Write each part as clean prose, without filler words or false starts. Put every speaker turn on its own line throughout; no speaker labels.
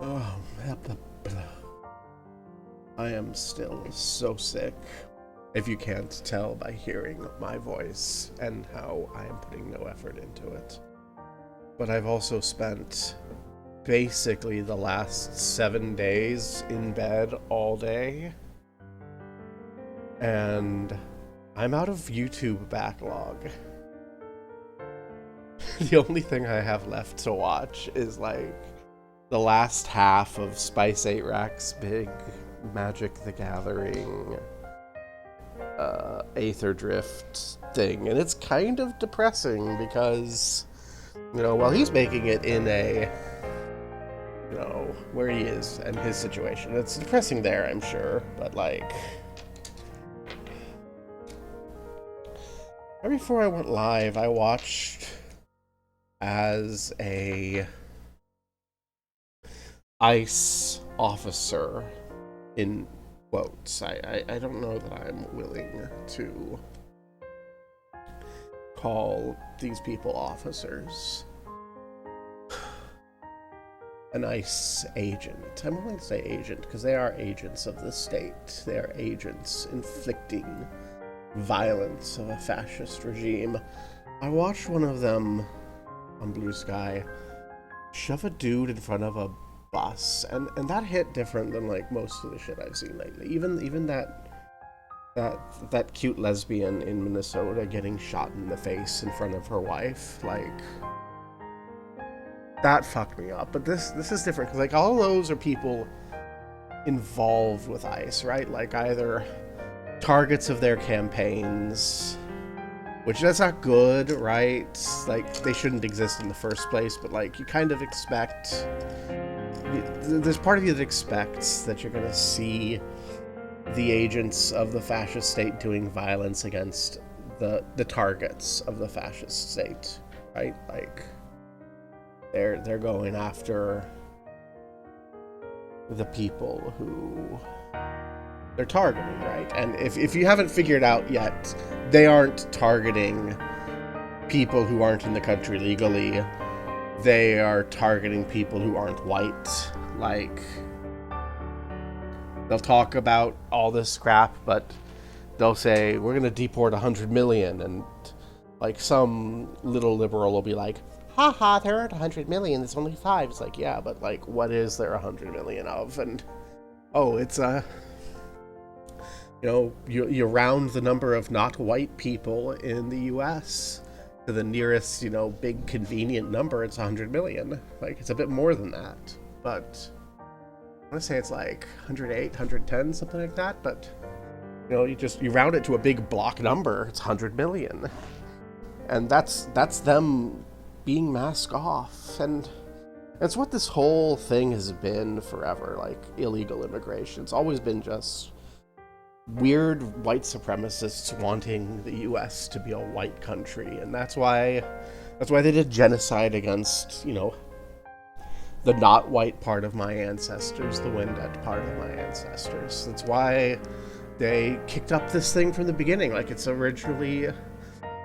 Oh, I am still so sick. If you can't tell by hearing my voice and how I am putting no effort into it. But I've also spent basically the last 7 days in bed all day. And I'm out of YouTube backlog. The only thing I have left to watch is like the last half of Spice 8 Rack's big Magic the Gathering Aether Drift thing, and it's kind of depressing because, while he's making it in a, where he is and his situation, it's depressing there, I'm sure, but like, right before I went live, I watched as a ICE officer, in quotes. I don't know that I'm willing to call these people officers. An ICE agent. I'm willing to say agent because they are agents of the state. They are agents inflicting violence of a fascist regime. I watched one of them on Blue Sky shove a dude in front of a bus, and that hit different than like most of the shit I've seen lately. Even that cute lesbian in Minnesota getting shot in the face in front of her wife, like, that fucked me up. But this is different because like all those are people involved with ICE, right? Like either targets of their campaigns, which that's not good, right? Like they shouldn't exist in the first place, but like you kind of expect, there's part of you that expects that you're gonna see the agents of the fascist state doing violence against the targets of the fascist state, right? Like they're going after the people who they're targeting, right? And if you haven't figured out yet, they aren't targeting people who aren't in the country legally. They are targeting people who aren't white. Like, they'll talk about all this crap, but they'll say, we're going to deport 100 million, and like some little liberal will be like, haha, there aren't 100 million, it's only 5. It's like, yeah, but like, what is there 100 million of? And, oh, it's you round the number of not white people in the US to the nearest, big convenient number, it's 100 million. Like, it's a bit more than that. But I want to say it's like 108, 110, something like that. But, you round it to a big block number, it's 100 million. And that's them being mask off. And it's what this whole thing has been forever, like illegal immigration. It's always been just weird white supremacists wanting the US to be a white country, and that's why they did genocide against, the not white part of my ancestors, the Wendat part of my ancestors. That's why they kicked up this thing from the beginning. Like, it's originally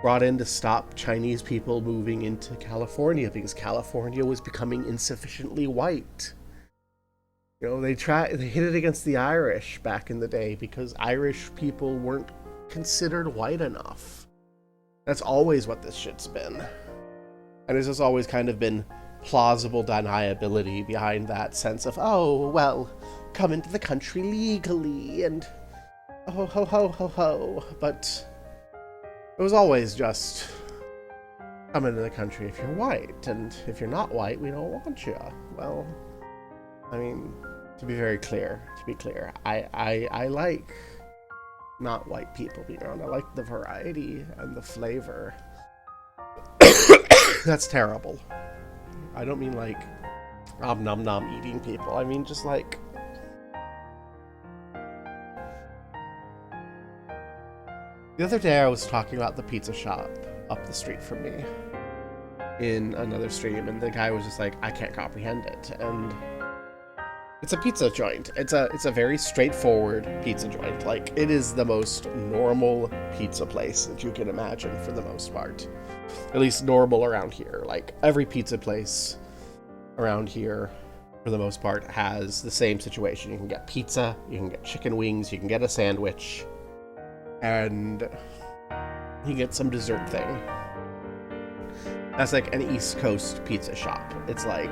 brought in to stop Chinese people moving into California because California was becoming insufficiently white. They hit it against the Irish back in the day because Irish people weren't considered white enough. That's always what this shit's been. And it's just always kind of been plausible deniability behind that sense of, oh, well, come into the country legally, and oh, ho, ho, ho, ho. But it was always just, come into the country if you're white, and if you're not white, we don't want you. Well, I mean, to be clear, I like not white people being around. I like the variety and the flavor. That's terrible. I don't mean like nom nom eating people. I mean just like, the other day I was talking about the pizza shop up the street from me. in another stream, and the guy was just like, I can't comprehend it. And it's a pizza joint. It's a very straightforward pizza joint. Like, it is the most normal pizza place that you can imagine for the most part. At least normal around here. Like, every pizza place around here, for the most part, has the same situation. You can get pizza, you can get chicken wings, you can get a sandwich, and you can get some dessert thing. That's like an East Coast pizza shop. It's like,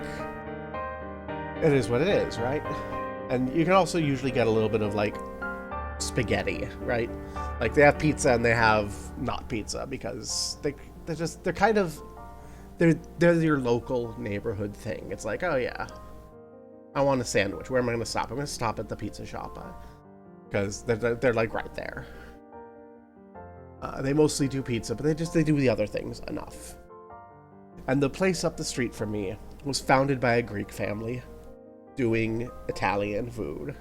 it is what it is, right? And you can also usually get a little bit of like spaghetti, right? Like, they have pizza and they have not pizza, because they're kind of, they're your local neighborhood thing. It's like, oh yeah, I want a sandwich. Where am I going to stop? I'm going to stop at the pizza shop, because they're like right there. They mostly do pizza, but they do the other things enough. And the place up the street from me was founded by a Greek family doing Italian food.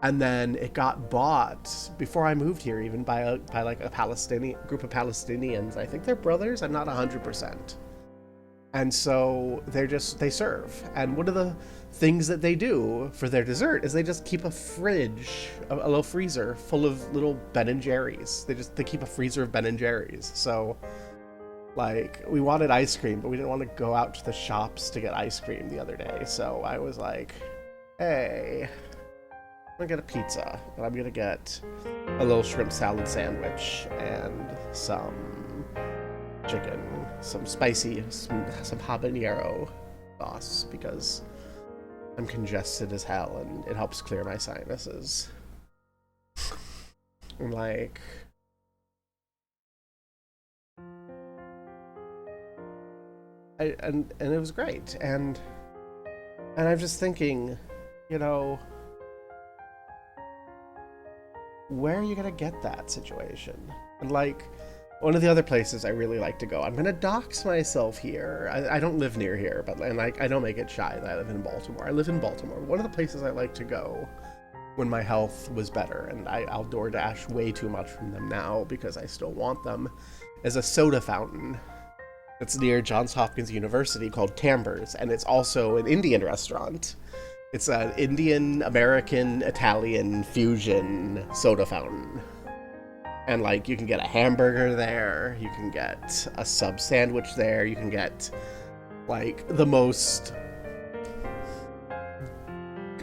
And then it got bought before I moved here, even by like a Palestinian group of Palestinians. I think they're brothers. I'm not 100%. And so they serve. And one of the things that they do for their dessert is they just keep a fridge, a little freezer full of little Ben & Jerry's. They keep a freezer of Ben & Jerry's. So, like, we wanted ice cream, but we didn't want to go out to the shops to get ice cream the other day. So I was like, hey, I'm gonna get a pizza, and I'm gonna get a little shrimp salad sandwich and some chicken, some spicy, some habanero sauce, because I'm congested as hell and it helps clear my sinuses. I'm like, and it was great, and I'm just thinking, you know, where are you gonna get that situation? And like, one of the other places I really like to go, I'm gonna dox myself here. I don't live near here, but I don't make it shy that I live in Baltimore. I live in Baltimore. One of the places I like to go when my health was better, and I'll DoorDash way too much from them now because I still want them, is a soda fountain that's near Johns Hopkins University called Tambers, and it's also an Indian restaurant. It's an Indian, American, Italian fusion soda fountain. And like, you can get a hamburger there, you can get a sub sandwich there, you can get like the most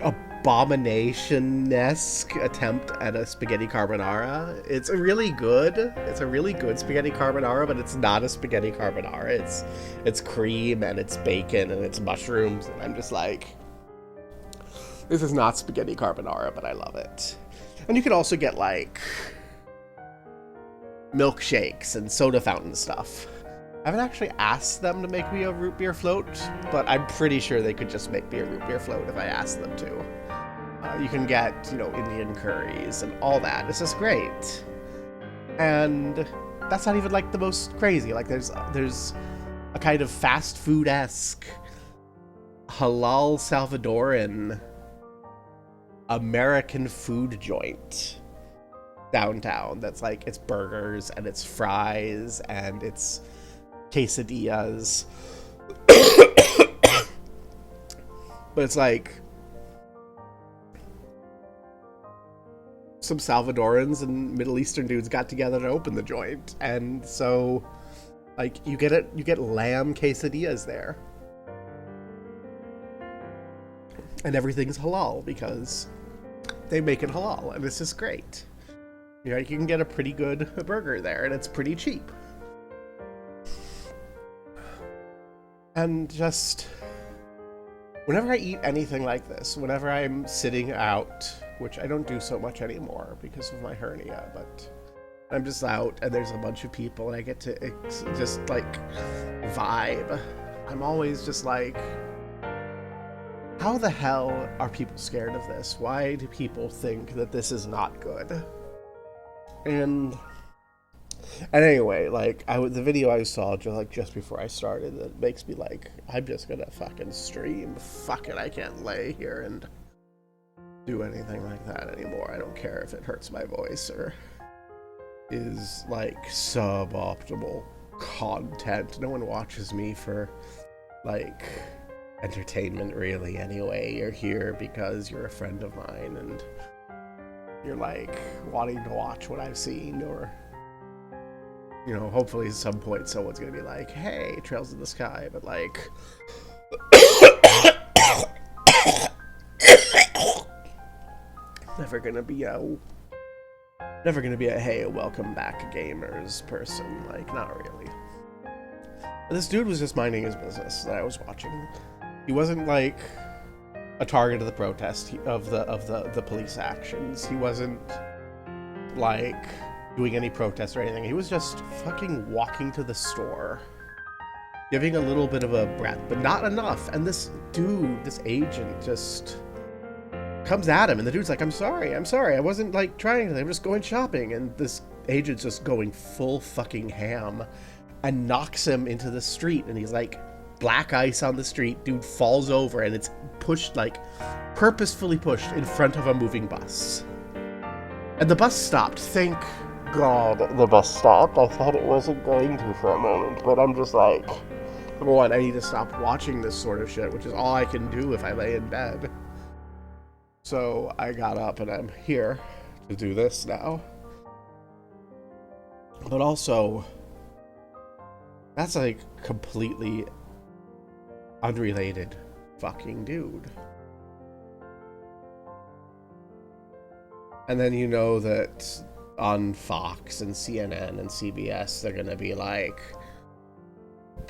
abomination-esque attempt at a spaghetti carbonara. It's a really good spaghetti carbonara, but it's not a spaghetti carbonara. It's cream and it's bacon and it's mushrooms, and I'm just like, this is not spaghetti carbonara, but I love it. And you can also get like milkshakes and soda fountain stuff. I haven't actually asked them to make me a root beer float, but I'm pretty sure they could just make me a root beer float if I asked them to. You can get, you know, Indian curries and all that. This is great. And that's not even like the most crazy. Like, there's a kind of fast food-esque halal Salvadoran American food joint downtown that's like, it's burgers and it's fries and it's quesadillas. But it's like some Salvadorans and Middle Eastern dudes got together to open the joint, and so like, you get lamb quesadillas there, and everything's halal because they make it halal, and this is great. You know, you can get a pretty good burger there, and it's pretty cheap. And just, whenever I eat anything like this, whenever I'm sitting out, which I don't do so much anymore because of my hernia, but I'm just out and there's a bunch of people and I get to just like vibe, I'm always just like, how the hell are people scared of this? Why do people think that this is not good? And anyway, like, the video I saw just before I started, that makes me like, I'm just gonna fucking stream. Fuck it, I can't lay here and do anything like that anymore. I don't care if it hurts my voice or is like suboptimal content. No one watches me for, like, entertainment, really, anyway. You're here because you're a friend of mine, and you're, like, wanting to watch what I've seen, or, you know, hopefully at some point someone's gonna be like, hey, Trails in the Sky, but, like... Never gonna be a hey, welcome back gamers person, like, not really. But this dude was just minding his business that I was watching. He wasn't like a target of the protest of the police actions. He wasn't like doing any protest or anything. He was just fucking walking to the store, giving a little bit of a breath, but not enough. And this dude, this agent, just comes at him, and the dude's like, I'm sorry, I wasn't like trying to, I'm just going shopping. And this agent's just going full fucking ham and knocks him into the street, and he's like black ice on the street. Dude falls over, and it's pushed, like purposefully pushed in front of a moving bus. And the bus stopped. Thank God the bus stopped. I thought it wasn't going to for a moment, but I'm just like, number one, I need to stop watching this sort of shit, which is all I can do if I lay in bed. So I got up, and I'm here to do this now. But also, that's like completely unrelated fucking dude. And then you know that on Fox and CNN and CBS, they're gonna be like,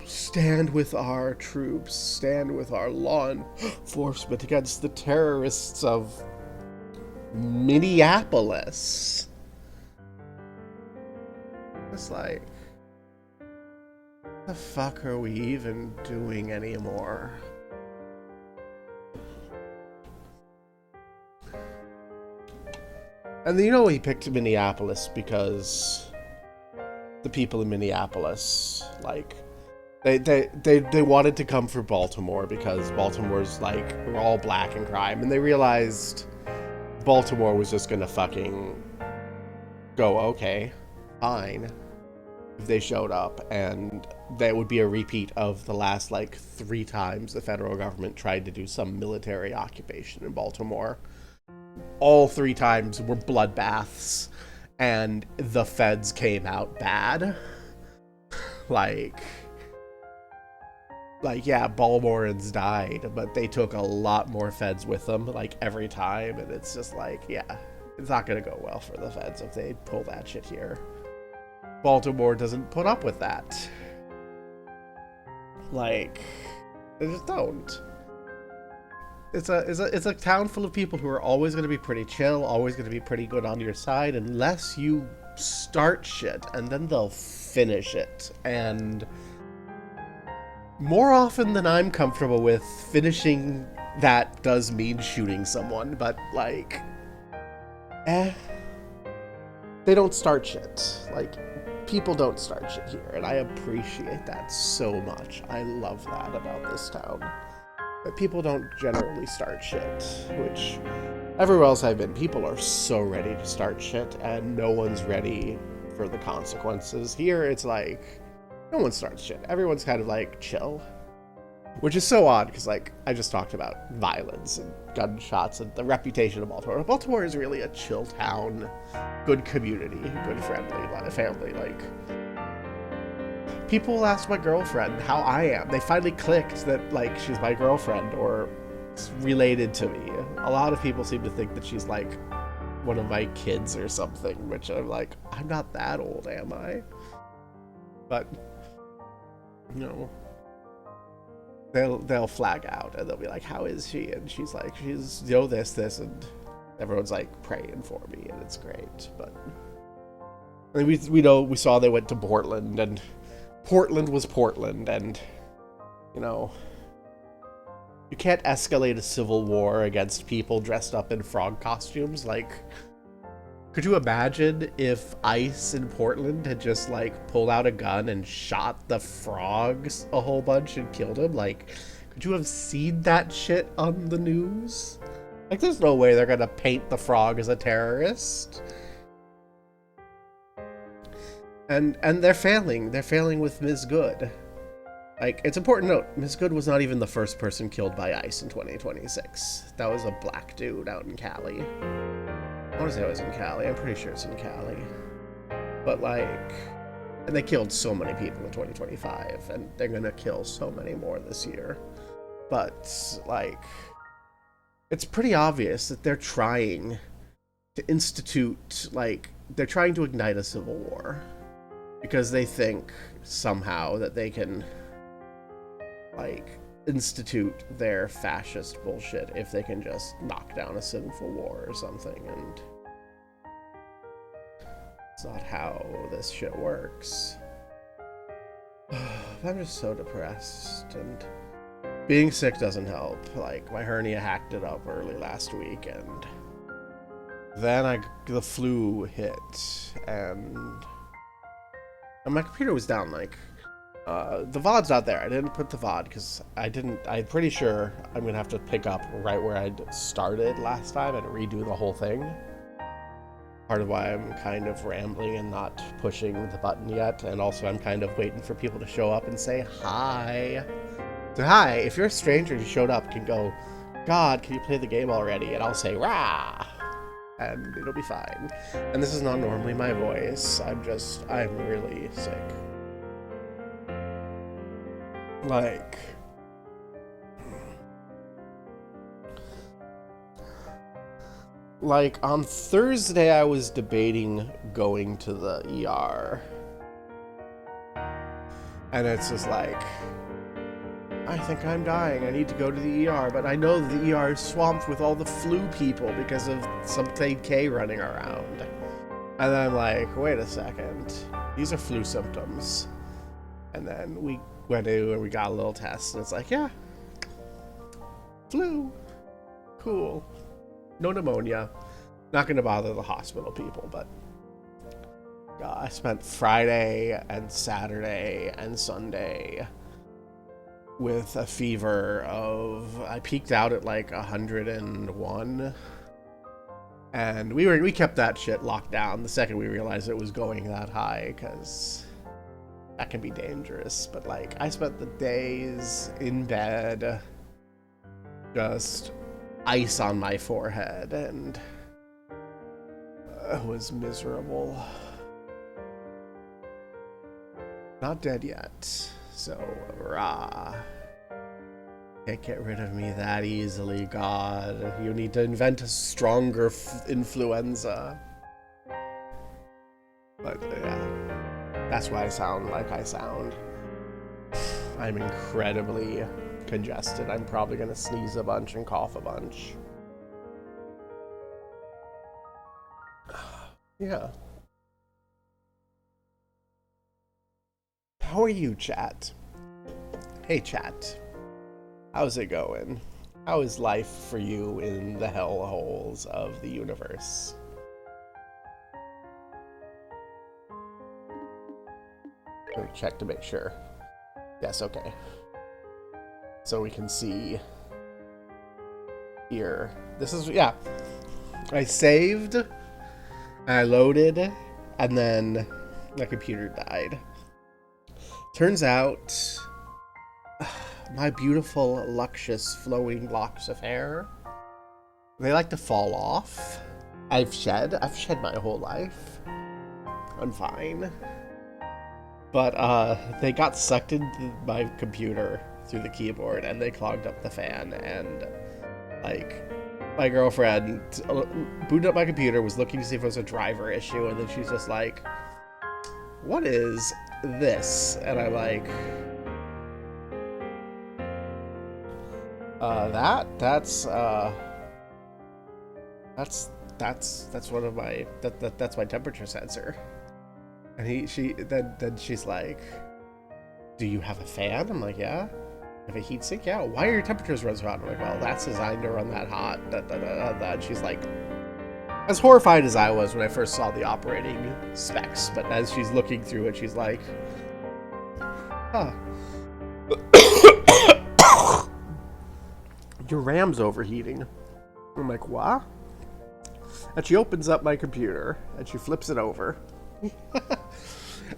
stand with our troops, stand with our law enforcement against the terrorists of Minneapolis. It's like, what the fuck are we even doing anymore? And you know he picked Minneapolis because the people in Minneapolis, like, they wanted to come for Baltimore because Baltimore's like, we're all black in crime, and they realized Baltimore was just gonna fucking go, okay, fine, if they showed up, and that would be a repeat of the last like 3 times the federal government tried to do some military occupation in Baltimore. All 3 times were bloodbaths, and the feds came out bad. Like, yeah, Baltimoreans died, but they took a lot more feds with them, like, every time, and it's just like, yeah, it's not gonna go well for the feds if they pull that shit here. Baltimore doesn't put up with that. Like, they just don't. It's a town full of people who are always gonna be pretty chill, always gonna be pretty good on your side, unless you start shit, and then they'll finish it, and more often than I'm comfortable with, finishing that does mean shooting someone, but, like, they don't start shit. Like, people don't start shit here, and I appreciate that so much. I love that about this town. But people don't generally start shit, which, everywhere else I've been, people are so ready to start shit, and no one's ready for the consequences. Here, it's like, no one starts shit. Everyone's kind of like chill, which is so odd because, like, I just talked about violence and gunshots and the reputation of Baltimore. Baltimore is really a chill town, good community, good friendly family. Like, people will ask my girlfriend how I am. They finally clicked that, like, she's my girlfriend or related to me. A lot of people seem to think that she's like one of my kids or something, which I'm like, I'm not that old, am I? But, you know, they'll flag out and they'll be like, how is she? And she's like, she's, you know, this, and everyone's like praying for me, and it's great. But I mean, we saw they went to Portland, and Portland was Portland, and, you know, you can't escalate a civil war against people dressed up in frog costumes. Like, could you imagine if ICE in Portland had just, like, pulled out a gun and shot the frogs a whole bunch and killed him? Like, could you have seen that shit on the news? Like, there's no way they're gonna paint the frog as a terrorist. And they're failing. They're failing with Ms. Good. Like, it's important to note, Ms. Good was not even the first person killed by ICE in 2026. That was a black dude out in Cali. I want to say it was in Cali. I'm pretty sure it's in Cali. But, like... And they killed so many people in 2025, and they're gonna kill so many more this year. But, like... It's pretty obvious that they're trying to institute, like... They're trying to ignite a civil war. Because they think, somehow, that they can... like, institute their fascist bullshit if they can just knock down a civil war or something, and it's not how this shit works. I'm just so depressed, and being sick doesn't help. Like, my hernia hacked it up early last week, and then the flu hit, and my computer was down, like, the VOD's not there. I didn't put the VOD because I'm pretty sure I'm going to have to pick up right where I started last time and redo the whole thing. Part of why I'm kind of rambling and not pushing the button yet. And also I'm kind of waiting for people to show up and say hi. So hi, if you're a stranger who showed up, can go, God, can you play the game already? And I'll say, rah! And it'll be fine. And this is not normally my voice. I'm really sick. Like on Thursday I was debating going to the ER. And it's just like, I think I'm dying. I need to go to the ER, but I know the ER is swamped with all the flu people because of something K running around. And then I'm like, wait a second. These are flu symptoms. And then we went in and we got a little test, and it's like, yeah, flu, cool, no pneumonia. Not gonna bother the hospital people, but I spent Friday and Saturday and Sunday with a fever of, I peaked out at like 101, and we kept that shit locked down the second we realized it was going that high, because that can be dangerous. But like, I spent the days in bed, just ice on my forehead, and it was miserable. Not dead yet, so rah. Can't get rid of me that easily, God. You need to invent a stronger influenza. But yeah, that's why I sound like I sound. I'm incredibly congested. I'm probably gonna sneeze a bunch and cough a bunch. Yeah. How are you, chat? Hey, chat. How's it going? How is life for you in the hellholes of the universe? Let me check to make sure. Yes, okay. So we can see here. This is, yeah. I saved, and I loaded, and then my computer died. Turns out, my beautiful, luscious, flowing locks of hair, they like to fall off. I've shed my whole life. I'm fine. But they got sucked into my computer through the keyboard, and they clogged up the fan, and like, my girlfriend booted up my computer, was looking to see if it was a driver issue, and then she's just like, what is this? And I'm like, that's one of my, that's my temperature sensor. And then she's like, do you have a fan? I'm like, yeah. Have a heat sink? Yeah. Why are your temperatures run so hot? I'm like, well, that's designed to run that hot. And she's like, as horrified as I was when I first saw the operating specs, but as she's looking through it, she's like, huh. Your RAM's overheating. I'm like, what? And she opens up my computer, and she flips it over.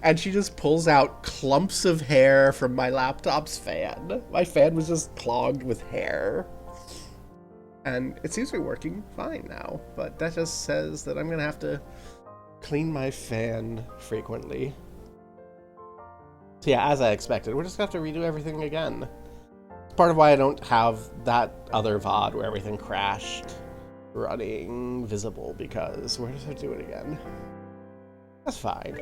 And she just pulls out clumps of hair from my laptop's fan. My fan was just clogged with hair. And it seems to be working fine now, but that just says that I'm gonna have to clean my fan frequently. So yeah, as I expected, we're just gonna have to redo everything again. It's part of why I don't have that other VOD where everything crashed running visible, because we're just gonna do it again. That's fine.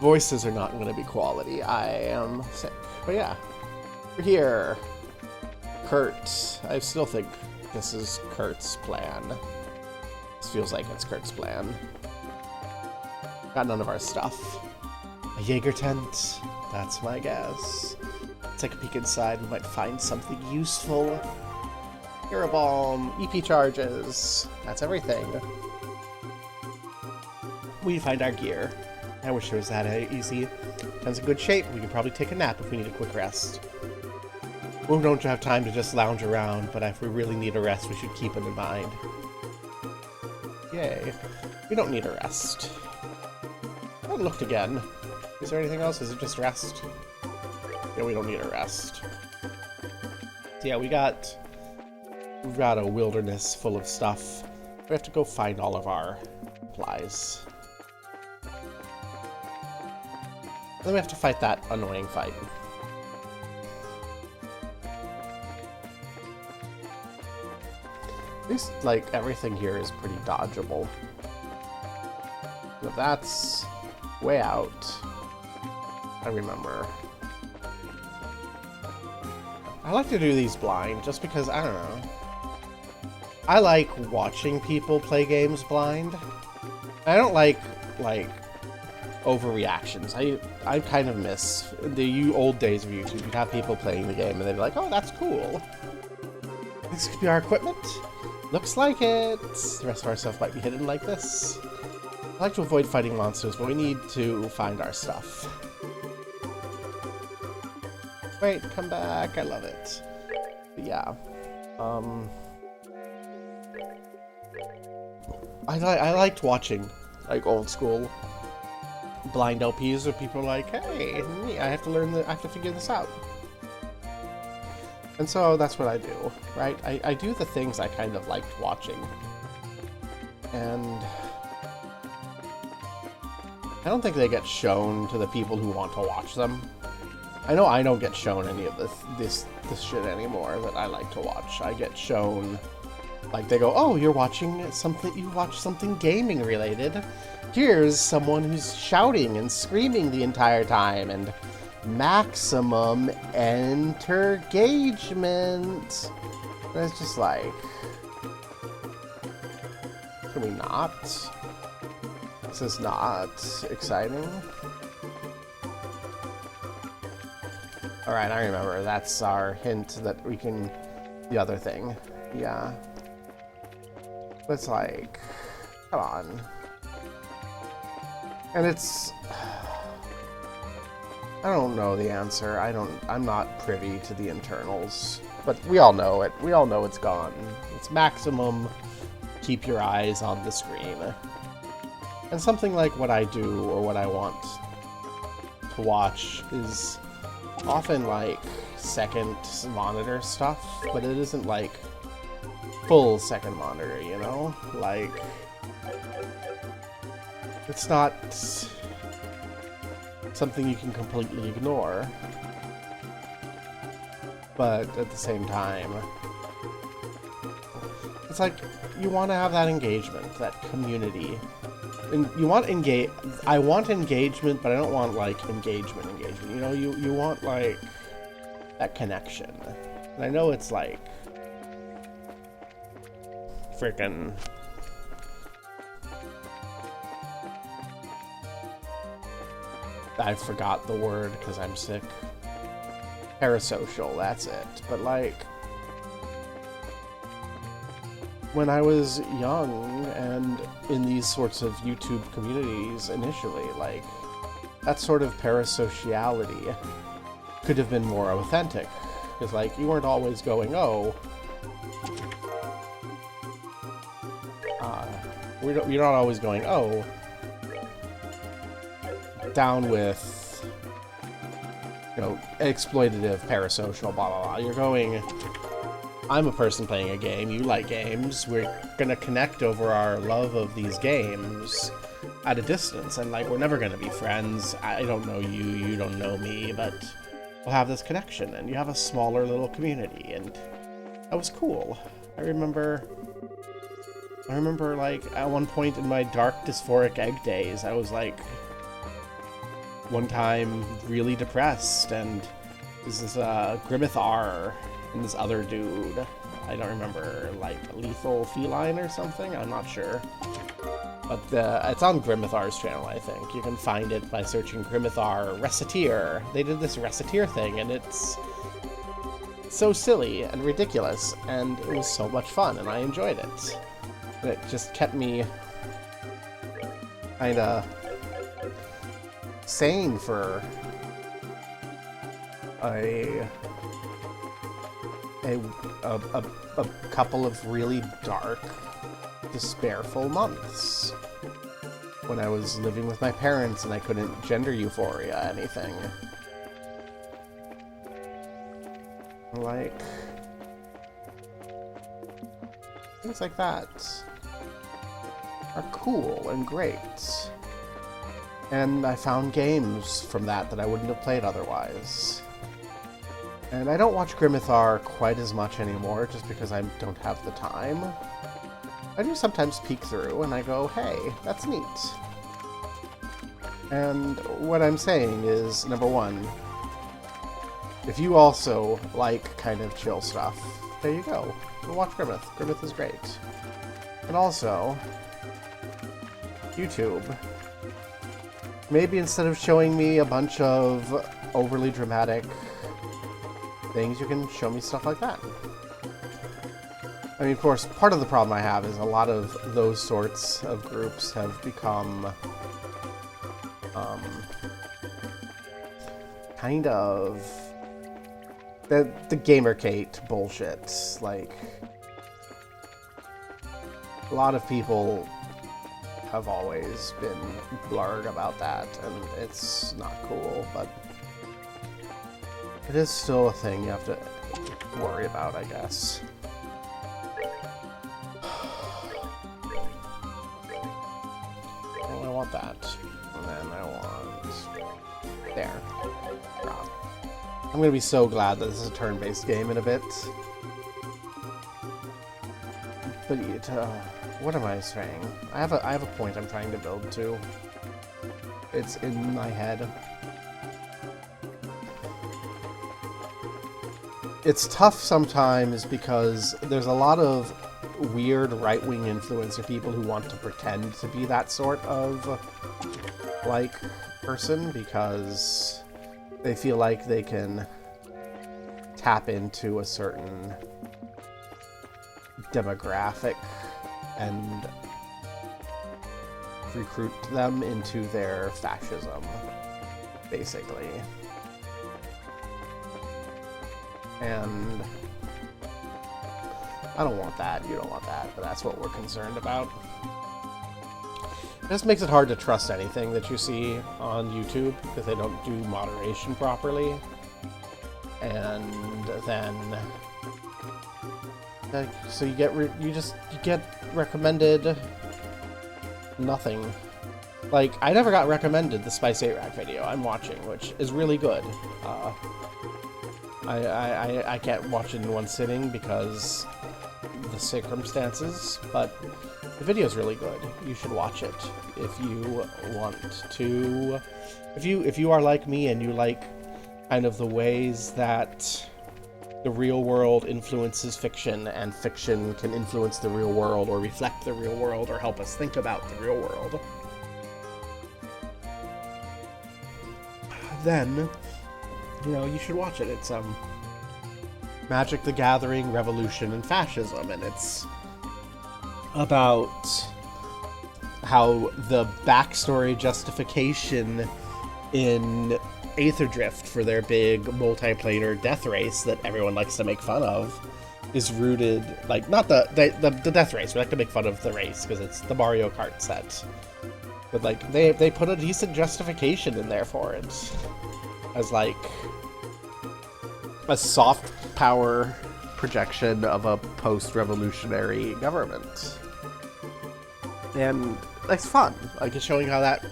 Voices are not going to be quality. I am sick. But yeah, we're here. Kurt. I still think this is Kurt's plan. This feels like it's Kurt's plan. Got none of our stuff. A Jaeger tent. That's my guess. Let's take a peek inside. We might find something useful. Hero Bomb. EP charges. That's everything. We find our gear. I wish it was that easy. Ten's in good shape. We could probably take a nap if we need a quick rest. We don't have time to just lounge around, but if we really need a rest, we should keep it in mind. Yay. We don't need a rest. I looked again. Is there anything else? Is it just rest? Yeah, we don't need a rest. So yeah, we've got a wilderness full of stuff. We have to go find all of our supplies. Then we have to fight that annoying fight. At least, like, everything here is pretty dodgeable. But that's way out. I remember. I like to do these blind, just because, I don't know. I like watching people play games blind. I don't like overreactions. I kind of miss the old days of YouTube. You'd have people playing the game and they'd be like, oh, that's cool. This could be our equipment. Looks like it. The rest of our stuff might be hidden like this. I like to avoid fighting monsters, but we need to find our stuff. Wait, come back. I love it. But yeah. I liked watching like old school blind LPs where people are like, hey, I have to figure this out. And so that's what I do, right? I do the things I kind of liked watching. And I don't think they get shown to the people who want to watch them. I know I don't get shown any of this shit anymore that I like to watch. I get shown, like, they go, oh, you watch something gaming related. Here's someone who's shouting and screaming the entire time and maximum engagement. And it's just like, can we not? This is not exciting. Alright, I remember. That's our hint that we can... The other thing. Yeah. But it's like... Come on. And it's... I don't know the answer. I'm not privy to the internals. But we all know it. We all know it's gone. It's maximum. Keep your eyes on the screen. And something like what I do or what I want to watch is often like second monitor stuff, but it isn't like full second monitor, you know? Like, it's not something you can completely ignore, but at the same time, it's like you want to have that engagement, that community. And you want I want engagement, but I don't want like engagement. You know, you want like that connection. And I know it's like freaking I forgot the word because I'm sick. Parasocial, that's it. But like, when I was young and in these sorts of YouTube communities initially, like, that sort of parasociality could have been more authentic. Because, like, you weren't always going, oh, You're not always going, oh, down with, you know, exploitative, parasocial, blah, blah, blah. You're going, I'm a person playing a game, you like games, we're gonna connect over our love of these games at a distance, and, like, we're never gonna be friends. I don't know you, you don't know me, but we'll have this connection, and you have a smaller little community, and that was cool. I remember, like, at one point in my dark dysphoric egg days, I was, like, one time really depressed, and this is Grimmeth R and this other dude, I don't remember, like, Lethal Feline or something, I'm not sure. But it's on Grimmeth R's channel, I think. You can find it by searching Grimmeth R Reciteer. They did this Reciteer thing, and it's so silly and ridiculous, and it was so much fun, and I enjoyed it. And it just kept me kinda sane for a couple of really dark, despairful months when I was living with my parents and I couldn't gender euphoria anything. Like, things like that are cool and great. And I found games from that I wouldn't have played otherwise. And I don't watch Grimmeth R quite as much anymore, just because I don't have the time. I do sometimes peek through, and I go, hey, that's neat. And what I'm saying is, number one, if you also like kind of chill stuff, there you go. Go watch Grimmeth. Grimmeth is great. And also, YouTube. Maybe instead of showing me a bunch of overly dramatic things, you can show me stuff like that. I mean, of course, part of the problem I have is a lot of those sorts of groups have become kind of the Gamergate bullshit. Like, a lot of people have always been blurred about that, and it's not cool, but it is still a thing you have to worry about, I guess. Oh, I want that. And then I want... There. Drop. I'm gonna be so glad that this is a turn-based game in a bit. But what am I saying? I have a point I'm trying to build to. It's in my head. It's tough sometimes because there's a lot of weird right-wing influencer people who want to pretend to be that sort of, like, person because they feel like they can tap into a certain demographic and recruit them into their fascism, basically. And I don't want that, you don't want that, but that's what we're concerned about. It just makes it hard to trust anything that you see on YouTube because they don't do moderation properly. And then so you get recommended nothing. Like, I never got recommended the Spice 8 Rack video I'm watching, which is really good. I can't watch it in one sitting because the circumstances, but the video's really good. You should watch it if you want to. If you are like me and you like kind of the ways that the real world influences fiction, and fiction can influence the real world or reflect the real world or help us think about the real world, then, you know, you should watch it. It's Magic: The Gathering, Revolution, and Fascism, and it's about how the backstory justification in Aether Drift for their big multiplanar death race that everyone likes to make fun of is rooted, like, not the death race. We like to make fun of the race because it's the Mario Kart set, but like they put a decent justification in there for it as like a soft power projection of a post-revolutionary government, and it's fun. Like, it's showing how that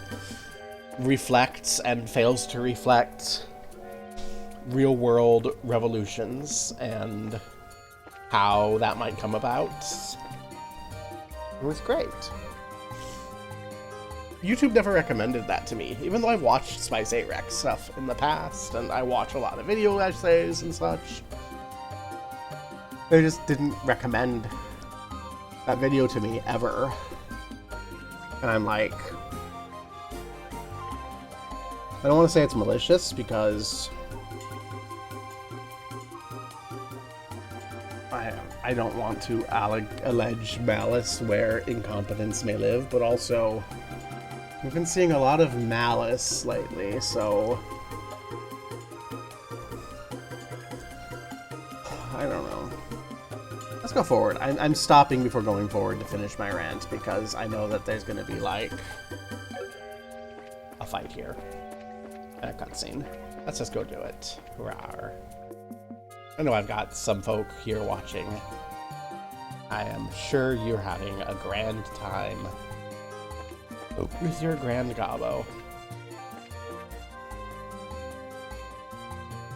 reflects and fails to reflect real-world revolutions and how that might come about. It was great. YouTube never recommended that to me, even though I've watched Spice 8 Rex stuff in the past, and I watch a lot of video essays and such. They just didn't recommend that video to me ever. And I'm like, I don't want to say it's malicious because I don't want to allege malice where incompetence may live, but also we've been seeing a lot of malice lately, so I don't know. Let's go forward. I'm stopping before going forward to finish my rant because I know that there's going to be like a fight here and a cutscene. Let's just go do it. Rawr. I know I've got some folk here watching. I am sure you're having a grand time with your Grand Gobbo.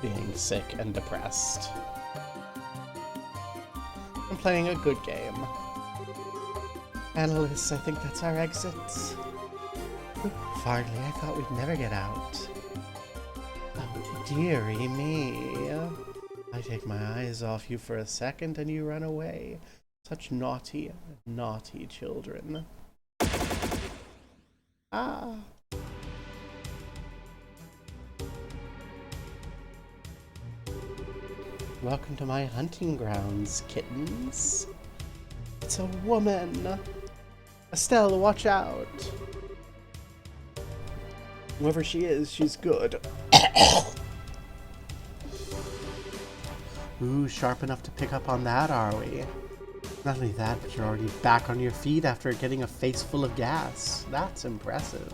Being sick and depressed. I'm playing a good game. Analysts, I think that's our exit. Farley, I thought we'd never get out. Oh, dearie me. I take my eyes off you for a second and you run away. Such naughty, naughty children. Ah. Welcome to my hunting grounds, kittens. It's a woman. Estelle, watch out. Whoever she is, she's good. Ooh, sharp enough to pick up on that, are we? Not only that, but you're already back on your feet after getting a face full of gas. That's impressive.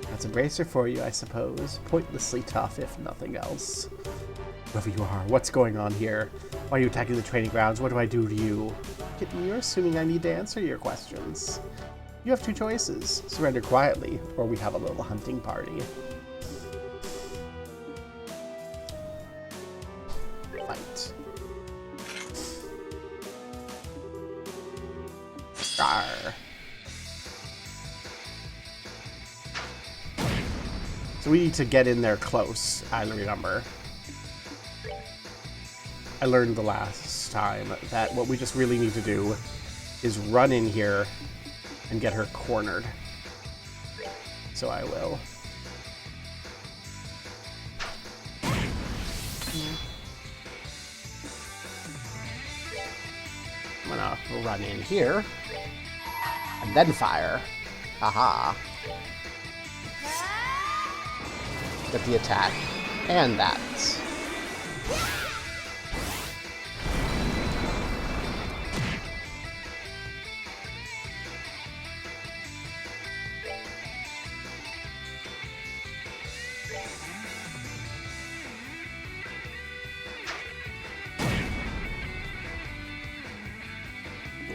That's a bracer for you, I suppose. Pointlessly tough, if nothing else. Whoever you are, what's going on here? Why are you attacking the training grounds? What do I do to you? Kitten, you're assuming I need to answer your questions. You have two choices. Surrender quietly, or we have a little hunting party. Fight. Arr. So we need to get in there close, I remember. I learned the last time that what we just really need to do is run in here and get her cornered. So I will. I'm gonna run in here and then fire. Haha. Get the attack and that.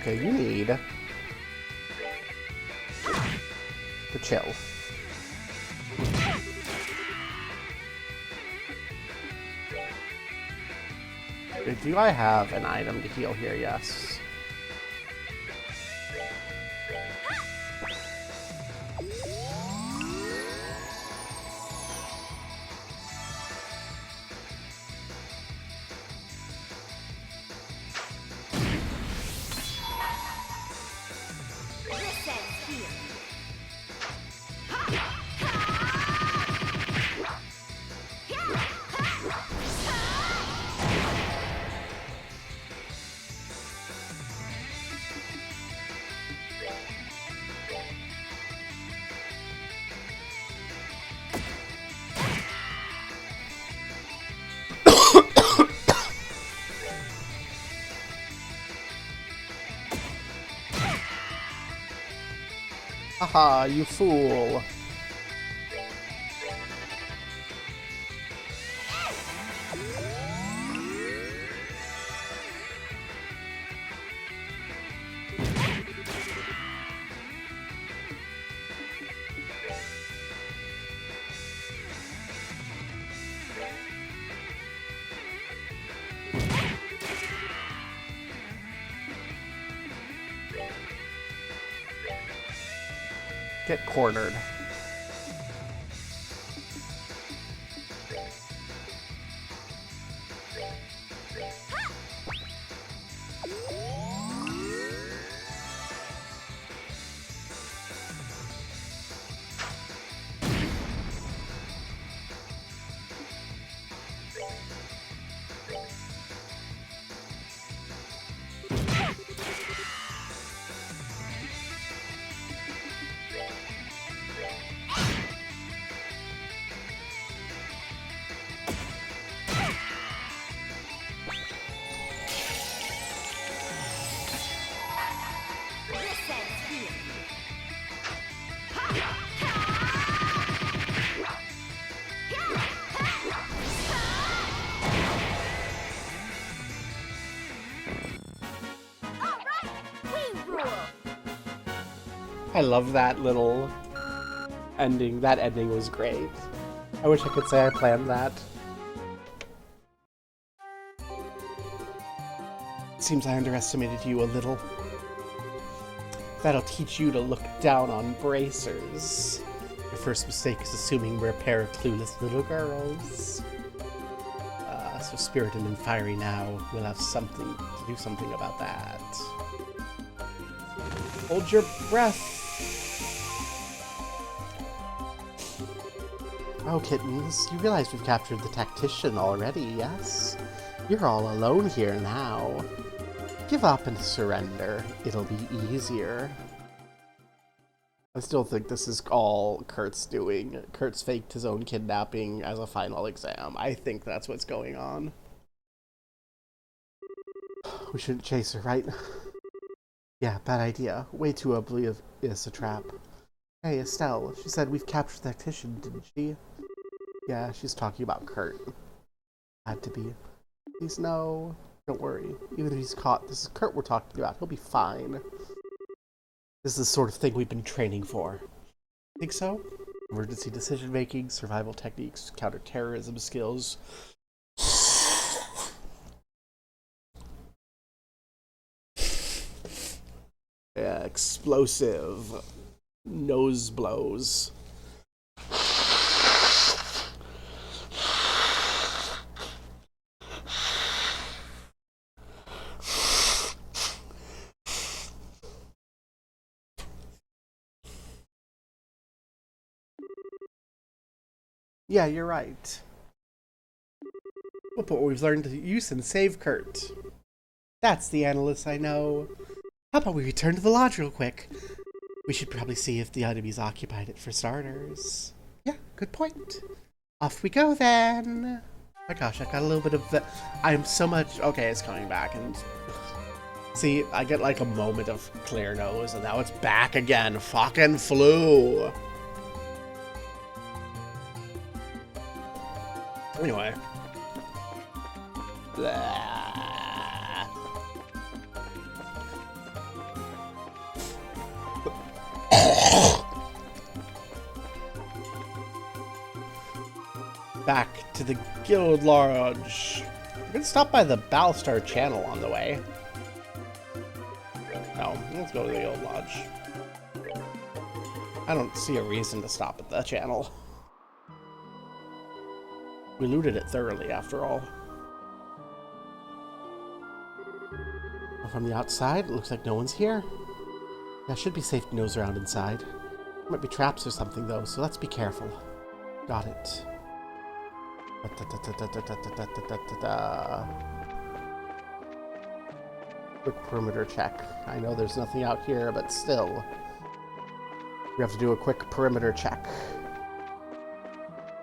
Okay, you need to chill. Do I have an item to heal here? Yes. Haha, you fool. Get cornered. I love that little ending. That ending was great. I wish I could say I planned that. Seems I underestimated you a little. That'll teach you to look down on bracers. Your first mistake is assuming we're a pair of clueless little girls. So spirited and fiery now, we'll have something to do something about that. Hold your breath. Oh, kittens, you realize we've captured the tactician already, yes? You're all alone here now. Give up and surrender. It'll be easier. I still think this is all Kurt's doing. Kurt's faked his own kidnapping as a final exam. I think that's what's going on. We shouldn't chase her, right? Yeah, bad idea. Way too oblivious a trap. Hey, Estelle, she said we've captured the tactician, didn't she? Yeah, she's talking about Kurt. Had to be. Please no. Don't worry. Even if he's caught, this is Kurt we're talking about. He'll be fine. This is the sort of thing we've been training for. Think so? Emergency decision making, survival techniques, counter-terrorism skills. Yeah, explosive nose blows. Yeah, you're right. We'll put what we've learned to use and save Kurt. That's the analyst I know. How about we return to the lodge real quick? We should probably see if the enemy's occupied it for starters. Yeah, good point. Off we go then. Oh my gosh, I got a little bit of... I'm so much... Okay, it's coming back and... See, I get like a moment of clear nose and now it's back again. Fucking flu. Anyway. Blah. Back to the Guild Lodge. We're gonna stop by the Balstar Channel on the way. No, let's go to the Guild Lodge. I don't see a reason to stop at the channel. We looted it thoroughly, after all. From the outside, it looks like no one's here. Yeah, it should be safe to nose around inside. Might be traps or something, though, so let's be careful. Got it. Quick perimeter check. I know there's nothing out here, but still. We have to do a quick perimeter check.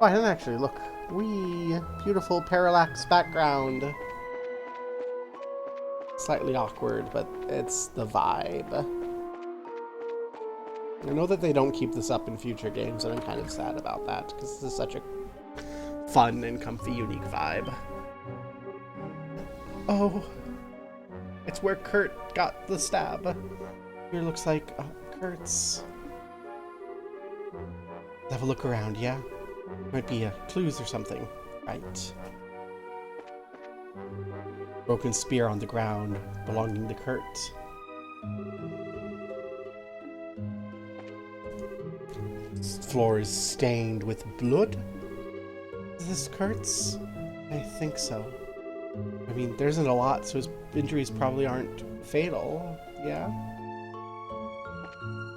Oh, I didn't actually look. Whee! Beautiful parallax background. Slightly awkward, but it's the vibe. I know that they don't keep this up in future games, and I'm kind of sad about that, because this is such a fun and comfy, unique vibe. Oh, it's where Kurt got the stab. Here looks like Kurt's. Let's have a look around, yeah? Might be clues or something, right? Broken spear on the ground, belonging to Kurt. This floor is stained with blood. Is this Kurt's? I think so. I mean, there isn't a lot, so his injuries probably aren't fatal. Yeah?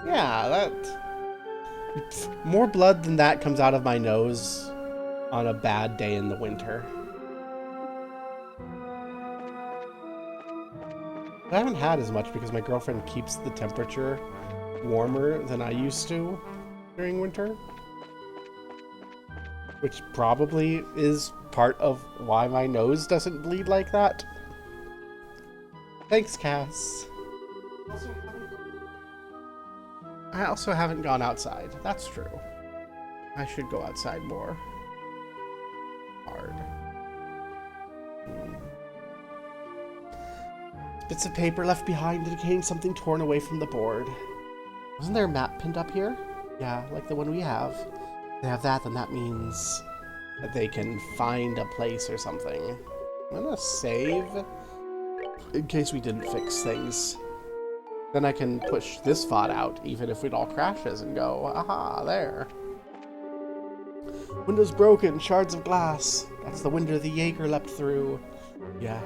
Yeah, that... More blood than that comes out of my nose on a bad day in the winter. I haven't had as much because my girlfriend keeps the temperature warmer than I used to during winter. Which probably is part of why my nose doesn't bleed like that. Thanks, Cass. I also haven't gone outside. That's true. I should go outside more. Hard. Bits of paper left behind indicating something torn away from the board. Wasn't there a map pinned up here? Yeah, like the one we have. If they have that, then that means that they can find a place or something. I'm gonna save in case we didn't fix things. Then I can push this VOD out, even if it all crashes, and go, aha, there. Window's broken, shards of glass. That's the window the Jaeger leapt through. Yeah,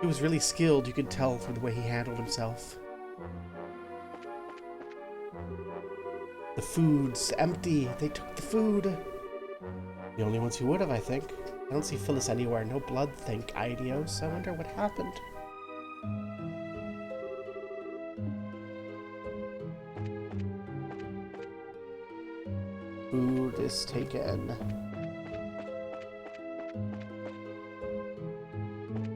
he was really skilled, you could tell from the way he handled himself. The food's empty. They took the food. The only ones who would have, I think. I don't see Phyllis anywhere. No blood, thank Idios. I wonder what happened. Food is taken. I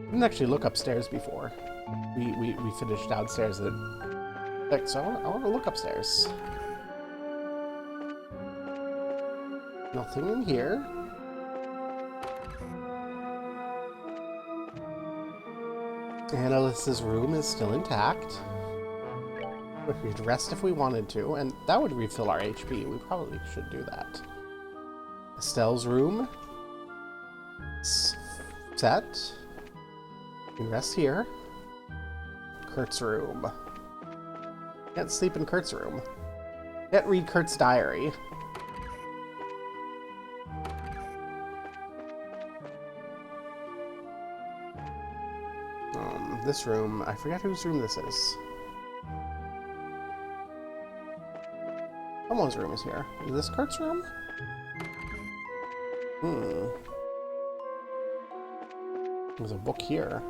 didn't actually look upstairs before. We finished downstairs. So I want to look upstairs. Nothing in here. Annalis's room is still intact. We could rest if we wanted to, and that would refill our HP. We probably should do that. Estelle's room. Set. We can rest here. Kurt's room. Can't sleep in Kurt's room. Can't read Kurt's diary. This room, I forget whose room this is. Someone's room is here. Is this Kurt's room? There's a book here.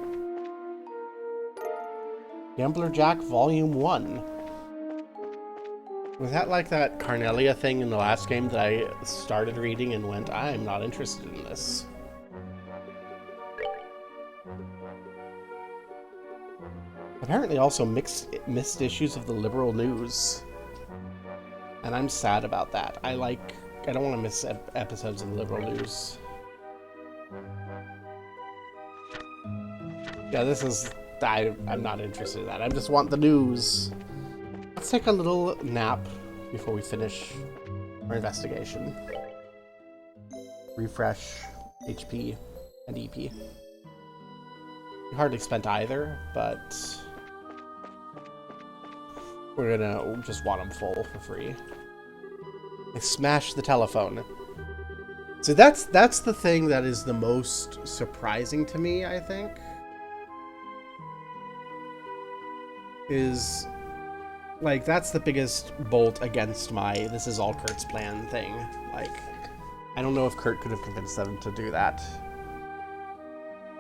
Gambler Jack Volume 1. Was that like that Carnelia thing in the last game that I started reading and went, I'm not interested in this? Apparently also missed issues of the Liberal News. And I'm sad about that. I don't want to miss episodes of the Liberal News. Yeah, this is... I'm not interested in that. I just want the news. Let's take a little nap before we finish our investigation. Refresh, HP, and EP. We hardly spent either, but... we're gonna just want them full for free. I smashed the telephone. So that's the thing that is the most surprising to me, I think. Is, like, that's the biggest bolt against my this is all Kurt's plan thing. Like, I don't know if Kurt could have convinced them to do that.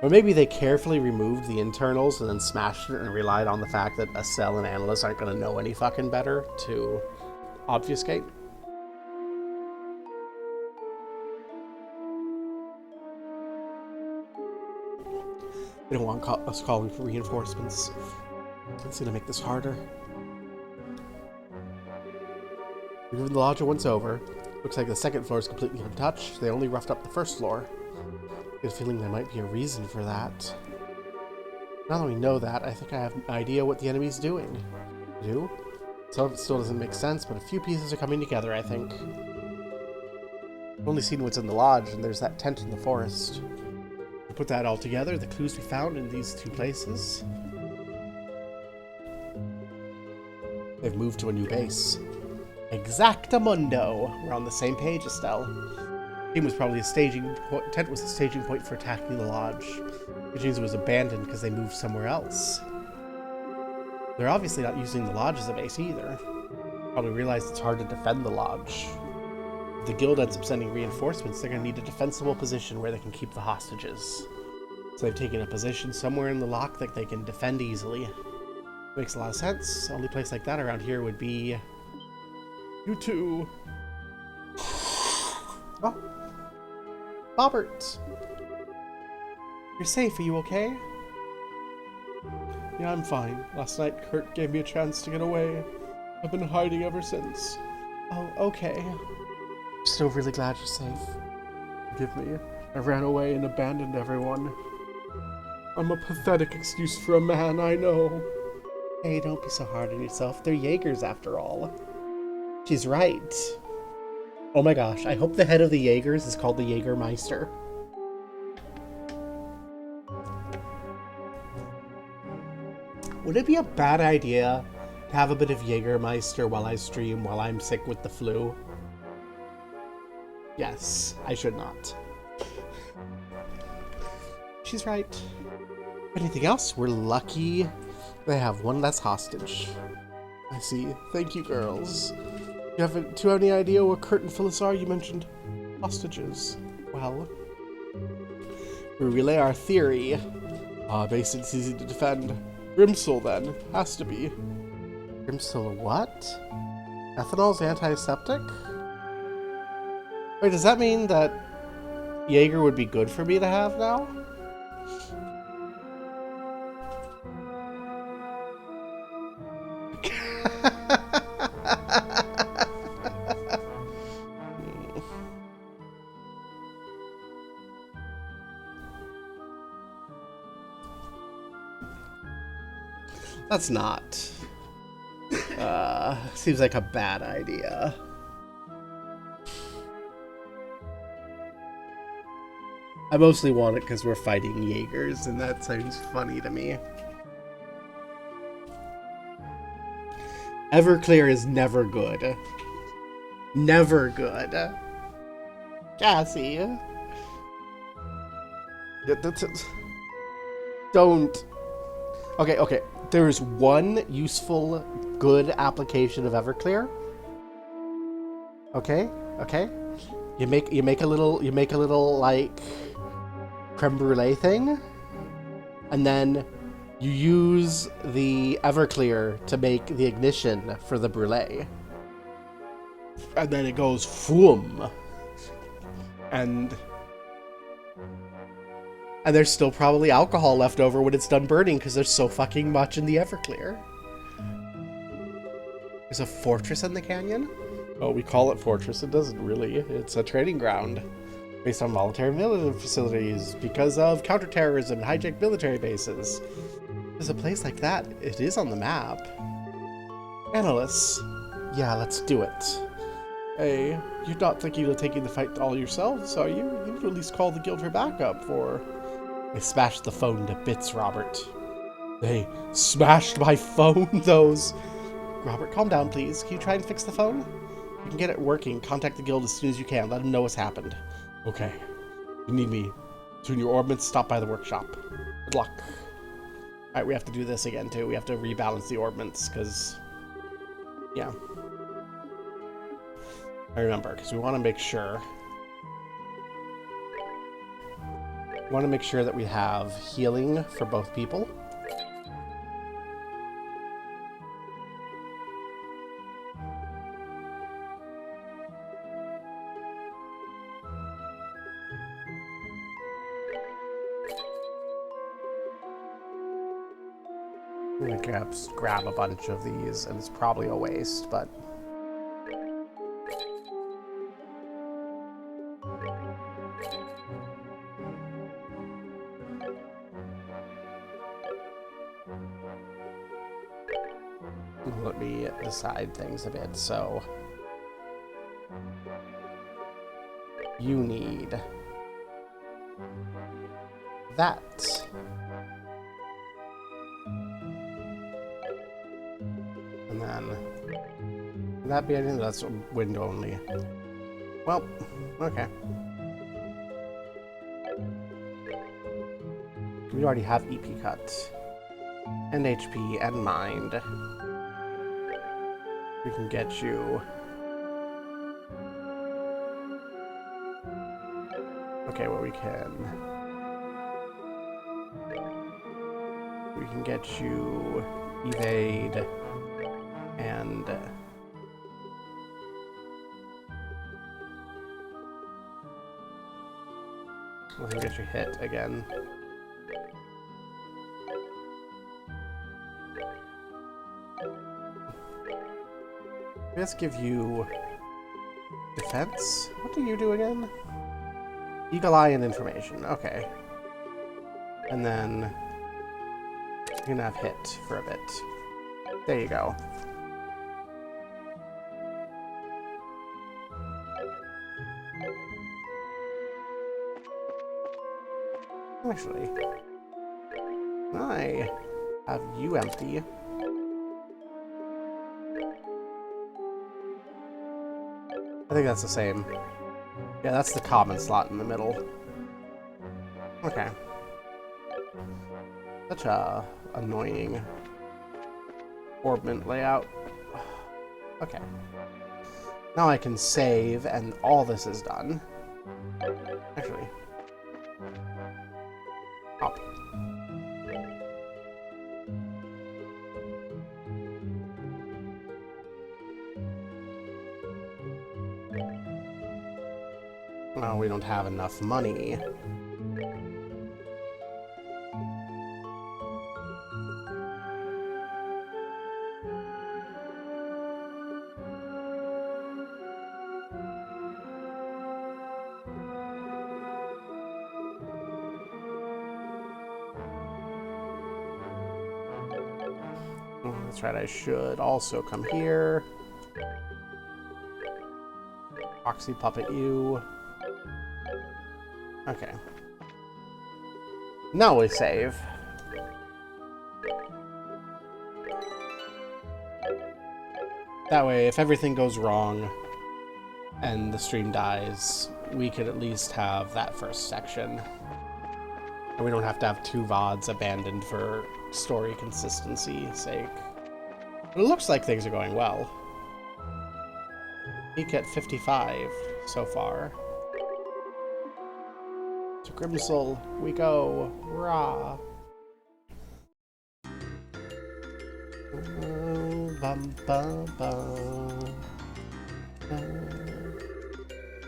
Or maybe they carefully removed the internals and then smashed it and relied on the fact that Estelle and Annalise aren't going to know any fucking better to obfuscate. They don't want us calling for reinforcements. It's going to make this harder. Moving the lodge once over. Looks like the second floor is completely untouched. They only roughed up the first floor. Get a feeling there might be a reason for that. Now that we know that, I think I have an idea what the enemy's doing. Do? Some of it still doesn't make sense, but a few pieces are coming together, I think. I've only seen what's in the lodge, and there's that tent in the forest. We put that all together, the clues we found in these two places. They've moved to a new base. Exactamundo! We're on the same page, Estelle. Tent was probably a staging point for attacking the lodge, which means it was abandoned because they moved somewhere else. They're obviously not using the lodge as a base either. Probably realized it's hard to defend the lodge. If the guild ends up sending reinforcements, they're going to need a defensible position where they can keep the hostages. So they've taken a position somewhere in the lock that they can defend easily. Makes a lot of sense. The only place like that around here would be... you two. Oh. Robert! You're safe, are you okay? Yeah, I'm fine. Last night, Kurt gave me a chance to get away. I've been hiding ever since. Oh, okay. Still really glad you're safe. Forgive me. I ran away and abandoned everyone. I'm a pathetic excuse for a man, I know. Hey, don't be so hard on yourself. They're Jaegers, after all. She's right. Oh my gosh, I hope the head of the Jaegers is called the Jägermeister. Would it be a bad idea to have a bit of Jägermeister while I stream while I'm sick with the flu? Yes, I should not. She's right. Anything else? We're lucky they have one less hostage. I see. Thank you, girls. Do you have any idea what Kurt and Phyllis are? You mentioned hostages. Well, we relay our theory. Base it's easy to defend. Grimsel, then. Has to be. Grimsel what? Ethanol's antiseptic? Wait, does that mean that Jaeger would be good for me to have now? That's not. Seems like a bad idea. I mostly want it because we're fighting Jaegers, and that sounds funny to me. Everclear is never good. Never good. Cassie. Don't. Okay. There is one useful, good application of Everclear. Okay. You make a little like creme brulee thing, and then you use the Everclear to make the ignition for the brulee, and then it goes foom, and there's still probably alcohol left over when it's done burning because there's so fucking much in the Everclear. There's a fortress in the canyon? Oh, we call it fortress. It doesn't really. It's a training ground based on voluntary military facilities because of counterterrorism and hijacked military bases. There's a place like that. It is on the map. Analysts. Yeah, let's do it. Hey, you're not thinking of taking the fight all yourselves, are you? You would at least call the guild for backup for... They smashed the phone to bits, Robert. They smashed my phone, those... Robert, calm down, please. Can you try and fix the phone? If you can get it working, contact the guild as soon as you can. Let them know what's happened. Okay. You need me. Soon your ordnance, stop by the workshop. Good luck. Alright, we have to do this again, too. We have to rebalance the ordnance, because... Yeah. I remember, because we want to make sure... We want to make sure that we have healing for both people. I'm gonna grab a bunch of these, and it's probably a waste, but... let me decide things a bit. So you need that. And then can that be anything? That's wind only. Well, okay. We already have EP cut and HP and mind. We can get you. Okay, well, we can get you evade and we can get you hit again. Let's give you defense. What do you do again? Eagle eye and information. Okay. And then you're gonna have hit for a bit. There you go. Actually, I have you empty. I think that's the same. Yeah, that's the common slot in the middle. Okay. Such a annoying orbment layout. Okay. Now I can save, and all this is done. Actually. Hop. Well, we don't have enough money. That's right, I should also come here. Oxy puppet you. Okay. Now we save. That way, if everything goes wrong and the stream dies, we could at least have that first section. And we don't have to have 2 VODs abandoned for story consistency's sake. But it looks like things are going well. Peak at 55 so far. To Grimsel we go. Rah. Bum, bum, bum.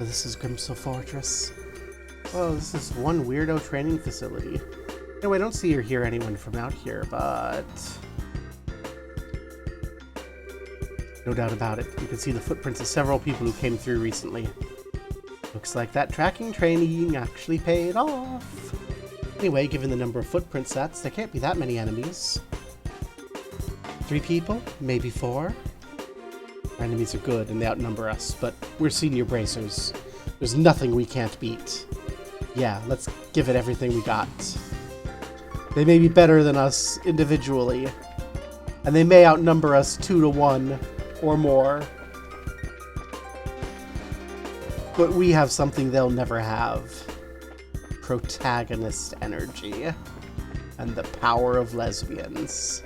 This is Grimsel Fortress. Oh, this is one weirdo training facility. No, I don't see or hear anyone from out here, but no doubt about it. You can see the footprints of several people who came through recently. Looks like that tracking training actually paid off. Anyway, given the number of footprint sets, there can't be that many enemies. 3 people? Maybe 4? Our enemies are good and they outnumber us, but we're senior bracers. There's nothing we can't beat. Yeah, let's give it everything we got. They may be better than us individually, and they may outnumber us 2 to 1 or more. But we have something they'll never have. Protagonist energy. And the power of lesbians.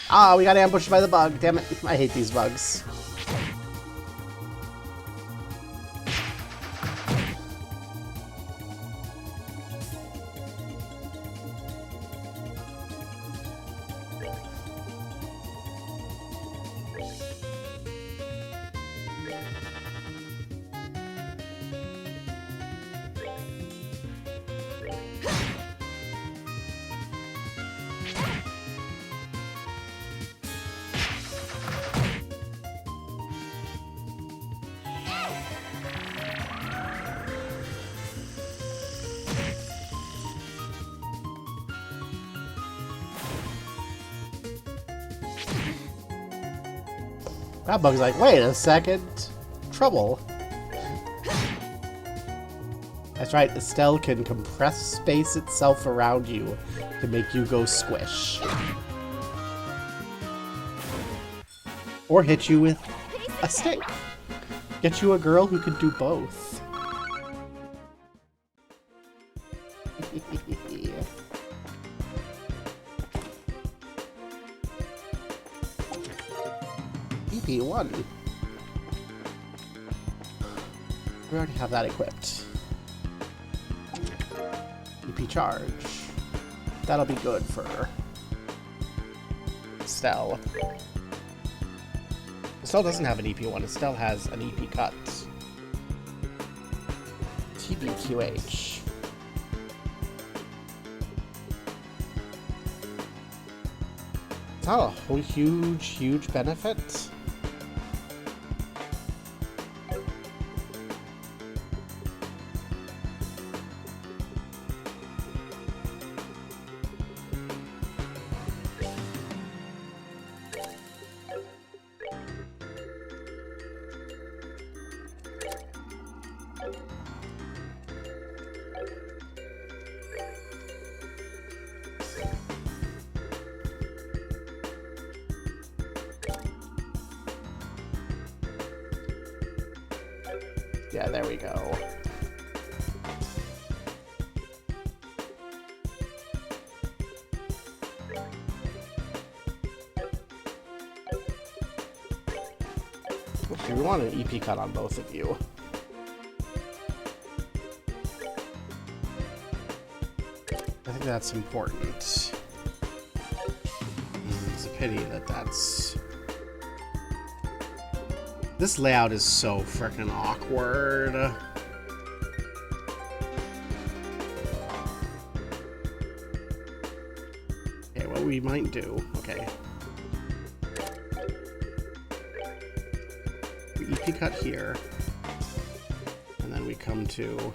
Ah, we got ambushed by the bug. Damn it. I hate these bugs. That bug's like, wait a second. Trouble. That's right, Estelle can compress space itself around you to make you go squish. Or hit you with a stick. Get you a girl who can do both. EP1. We already have that equipped. EP charge. That'll be good for Estelle. Estelle doesn't have an EP1. Estelle has an EP cut. TBQH. It's not a whole huge benefit. Yeah, there we go. Okay, we want an EP cut on both of you. I think that's important. It's a pity that that's... This layout is so frickin' awkward. Okay, what we might do... Okay. We EP cut here. And then we come to...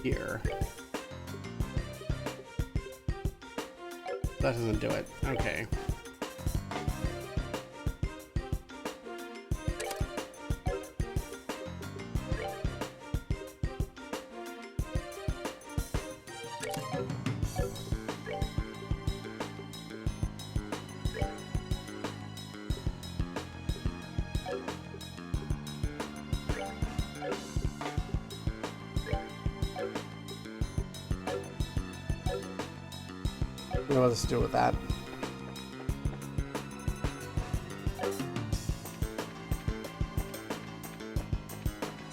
here. That doesn't do it. Okay. I don't know what to do with that.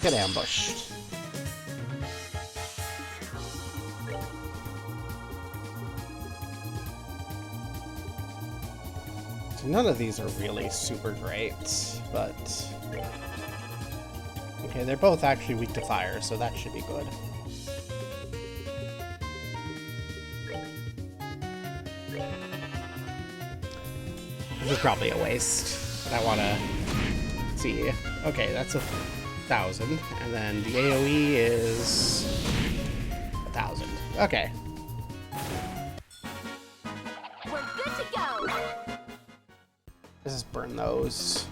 Get ambushed. So none of these are really super great, but... Okay, they're both actually weak to fire, so that should be good. This is probably a waste, but I want to see. Okay, that's 1,000, and then the AoE is 1,000. Okay.
We're good to go.
Let's just burn those.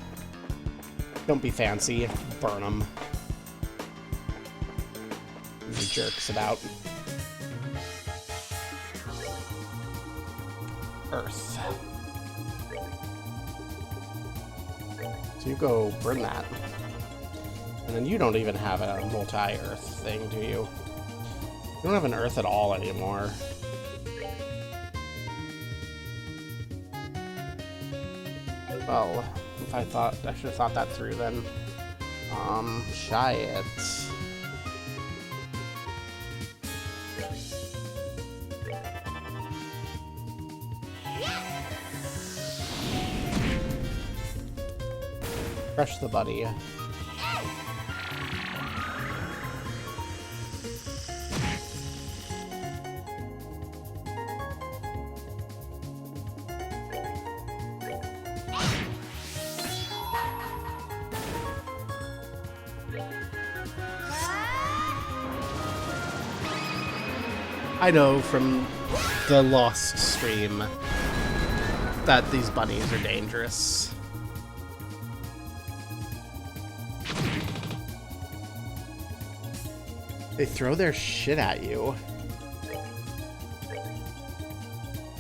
Don't be fancy. Burn them. The jerks about. Earth. So you go burn that. And then you don't even have a multi-earth thing, do you? You don't have an earth at all anymore. Well, if I should have thought that through then. Shy it. Crush the buddy. I know from the Lost stream that these bunnies are dangerous.
They throw their shit at you.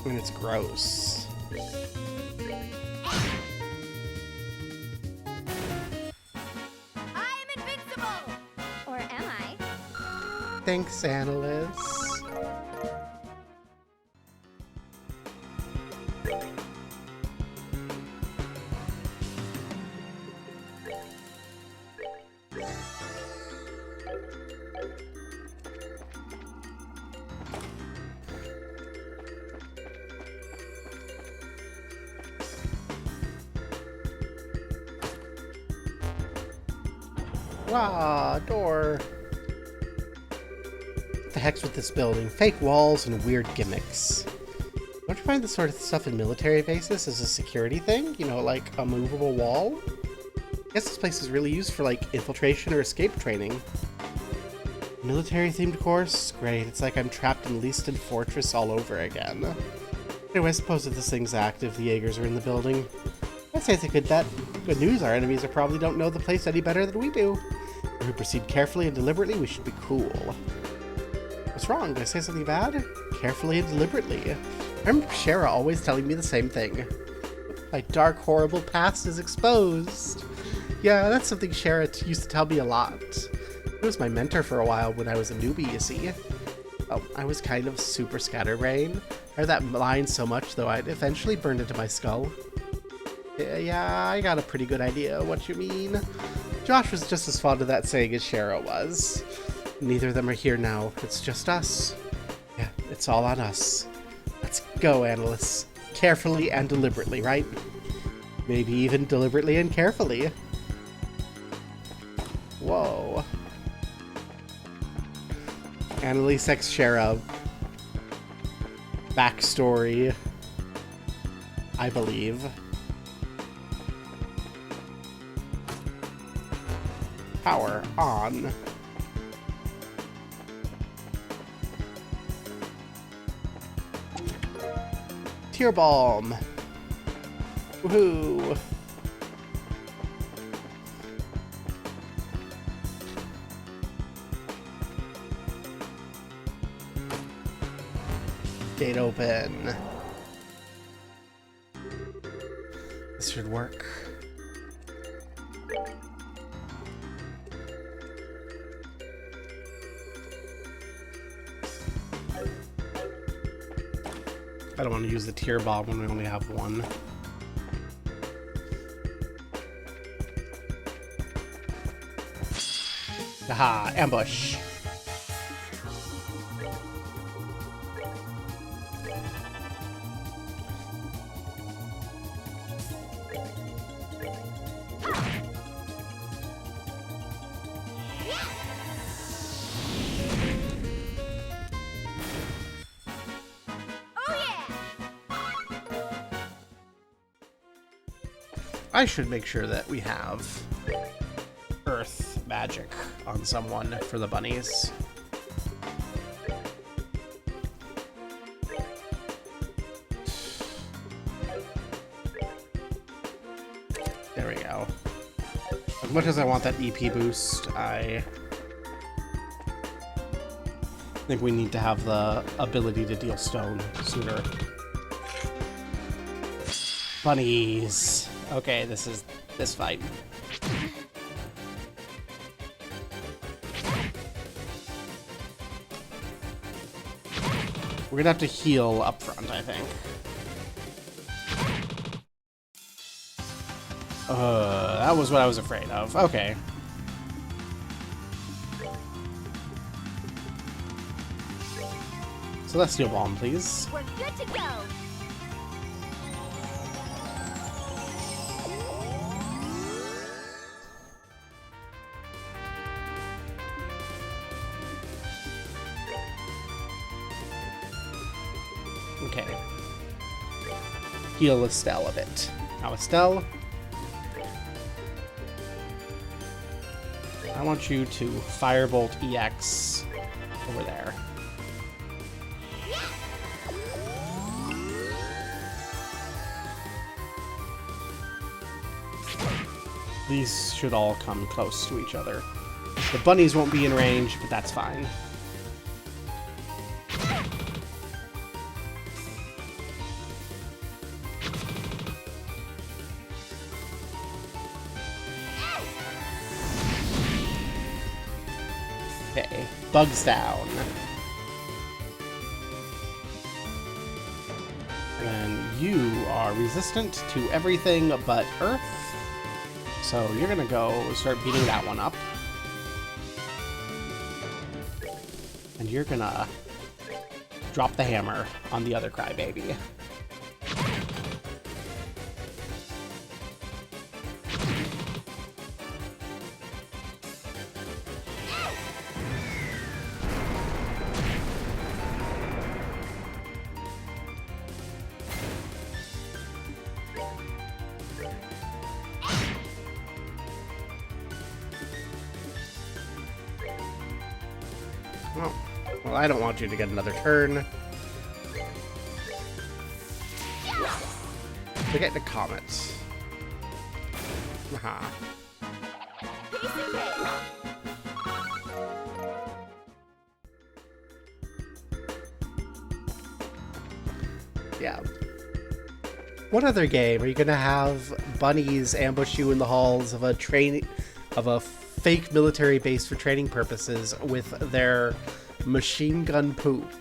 And it's gross.
I'm invincible! Or am I?
Thanks, Annalise. Wow, door. What the heck's with this building? Fake walls and weird gimmicks. Don't you find this sort of stuff in military bases as a security thing? You know, like a movable wall? I guess this place is really used for, like, infiltration or escape training. Military-themed course? Great, it's like I'm trapped in Leaston Fortress all over again. Anyway, I suppose if this thing's active, the Jaegers are in the building. I'd say it's a good bet. Good news, our enemies probably don't know the place any better than we do. If we proceed carefully and deliberately, we should be cool. What's wrong? Did I say something bad? Carefully and deliberately. I remember Shara always telling me the same thing. My dark, horrible past is exposed. Yeah, that's something Shara used to tell me a lot. He was my mentor for a while when I was a newbie, you see. Oh, I was kind of super scatterbrain. I heard that line so much, though, I'd eventually burned into my skull. Yeah, I got a pretty good idea what you mean. Josh was just as fond of that saying as Shara was. Neither of them are here now. It's just us. Yeah, it's all on us. Let's go, Annalise. Carefully and deliberately, right? Maybe even deliberately and carefully. Whoa. Annalise X Shara. Backstory. I believe. Power on. Tear Balm. Woohoo. Gate open. This should work. I don't want to use the tear bomb when we only have one. Aha, ambush. I should make sure that we have earth magic on someone for the bunnies. There we go. As much as I want that EP boost, I think we need to have the ability to deal stone sooner. Bunnies. Okay, this is this fight. We're gonna have to heal up front, I think. That was what I was afraid of. Okay. Celestial Balm, please.
We're good to go.
Okay. Heal Estelle a bit. Now, Estelle, I want you to Firebolt EX over there. These should all come close to each other. The bunnies won't be in range, but that's fine. Okay, bugs down. And you are resistant to everything but Earth. So you're gonna go start beating that one up. And you're gonna drop the hammer on the other crybaby. Oh, well, I don't want you to get another turn. Forget the comets. Aha. Yeah. What other game are you gonna have bunnies ambush you in the halls of a fake military base for training purposes with their machine gun poop?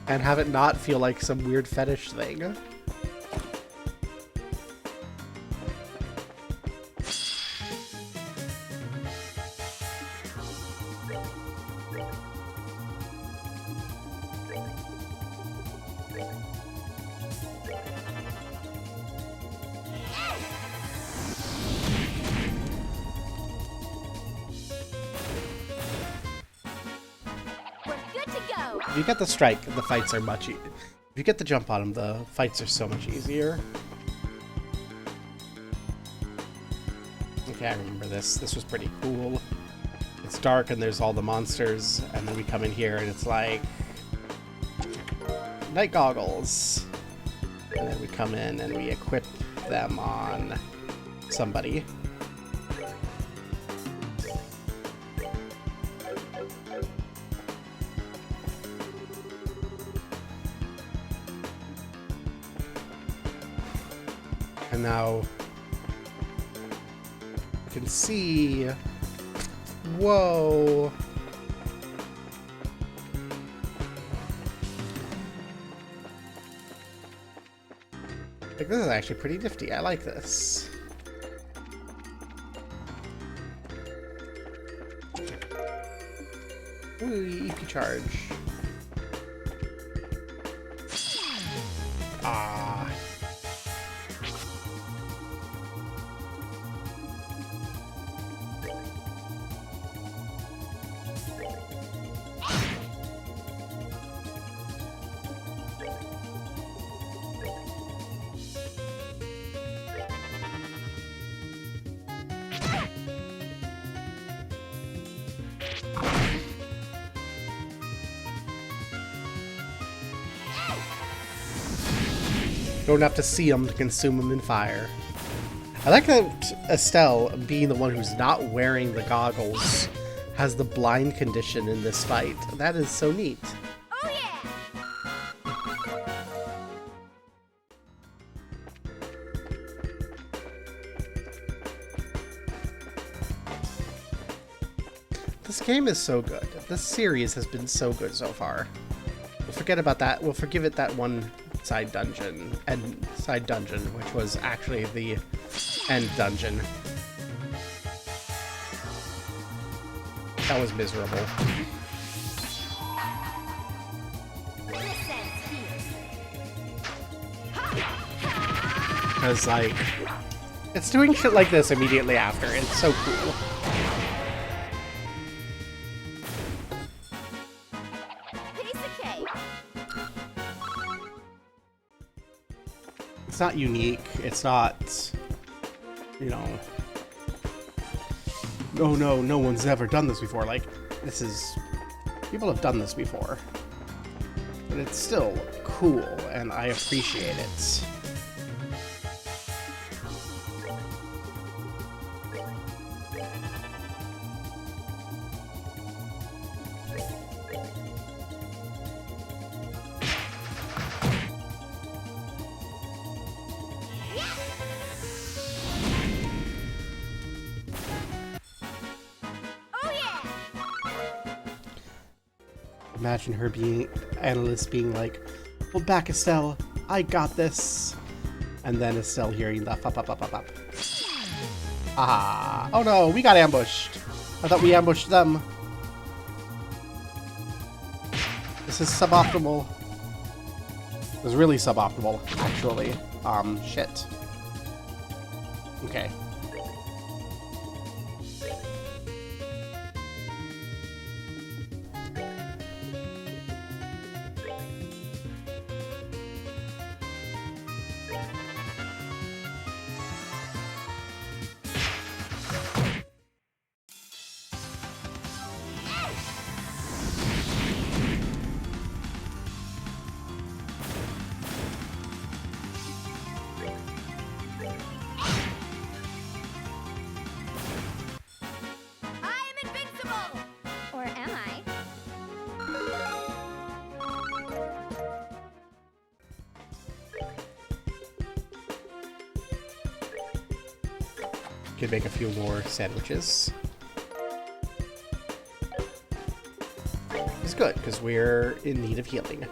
And have it not feel like some weird fetish thing. If you get the strike, the fights are much easier. If you get the jump on them, the fights are so much easier. Okay, I remember this. This was pretty cool. It's dark and there's all the monsters, and then we come in here and it's like... night goggles. And then we come in and we equip them on somebody. And now I can see. Whoa. Like, this is actually pretty nifty. I like this. Ooh, EP charge. Ah. Don't have to see them to consume them in fire. I like that Estelle, being the one who's not wearing the goggles, has the blind condition in this fight. That is so neat.
Oh yeah!
This game is so good. This series has been so good so far. We'll forget about that. We'll forgive it that one side dungeon, which was actually the end dungeon. That was miserable. Because, like, it's doing shit like this immediately after. It's so cool. It's not unique. It's not, you know, oh no one's ever done this before. Like, this is, people have done this before, but it's still cool and I appreciate it. Imagine her being, Analyst being like, "Hold back, Estelle. I got this." And then Estelle hearing the up. Ah. Oh no, we got ambushed. I thought we ambushed them. This is suboptimal. It was really suboptimal, actually. Shit. Okay.
Or am I?
Could make a few more sandwiches. It's good, because we're in need of healing.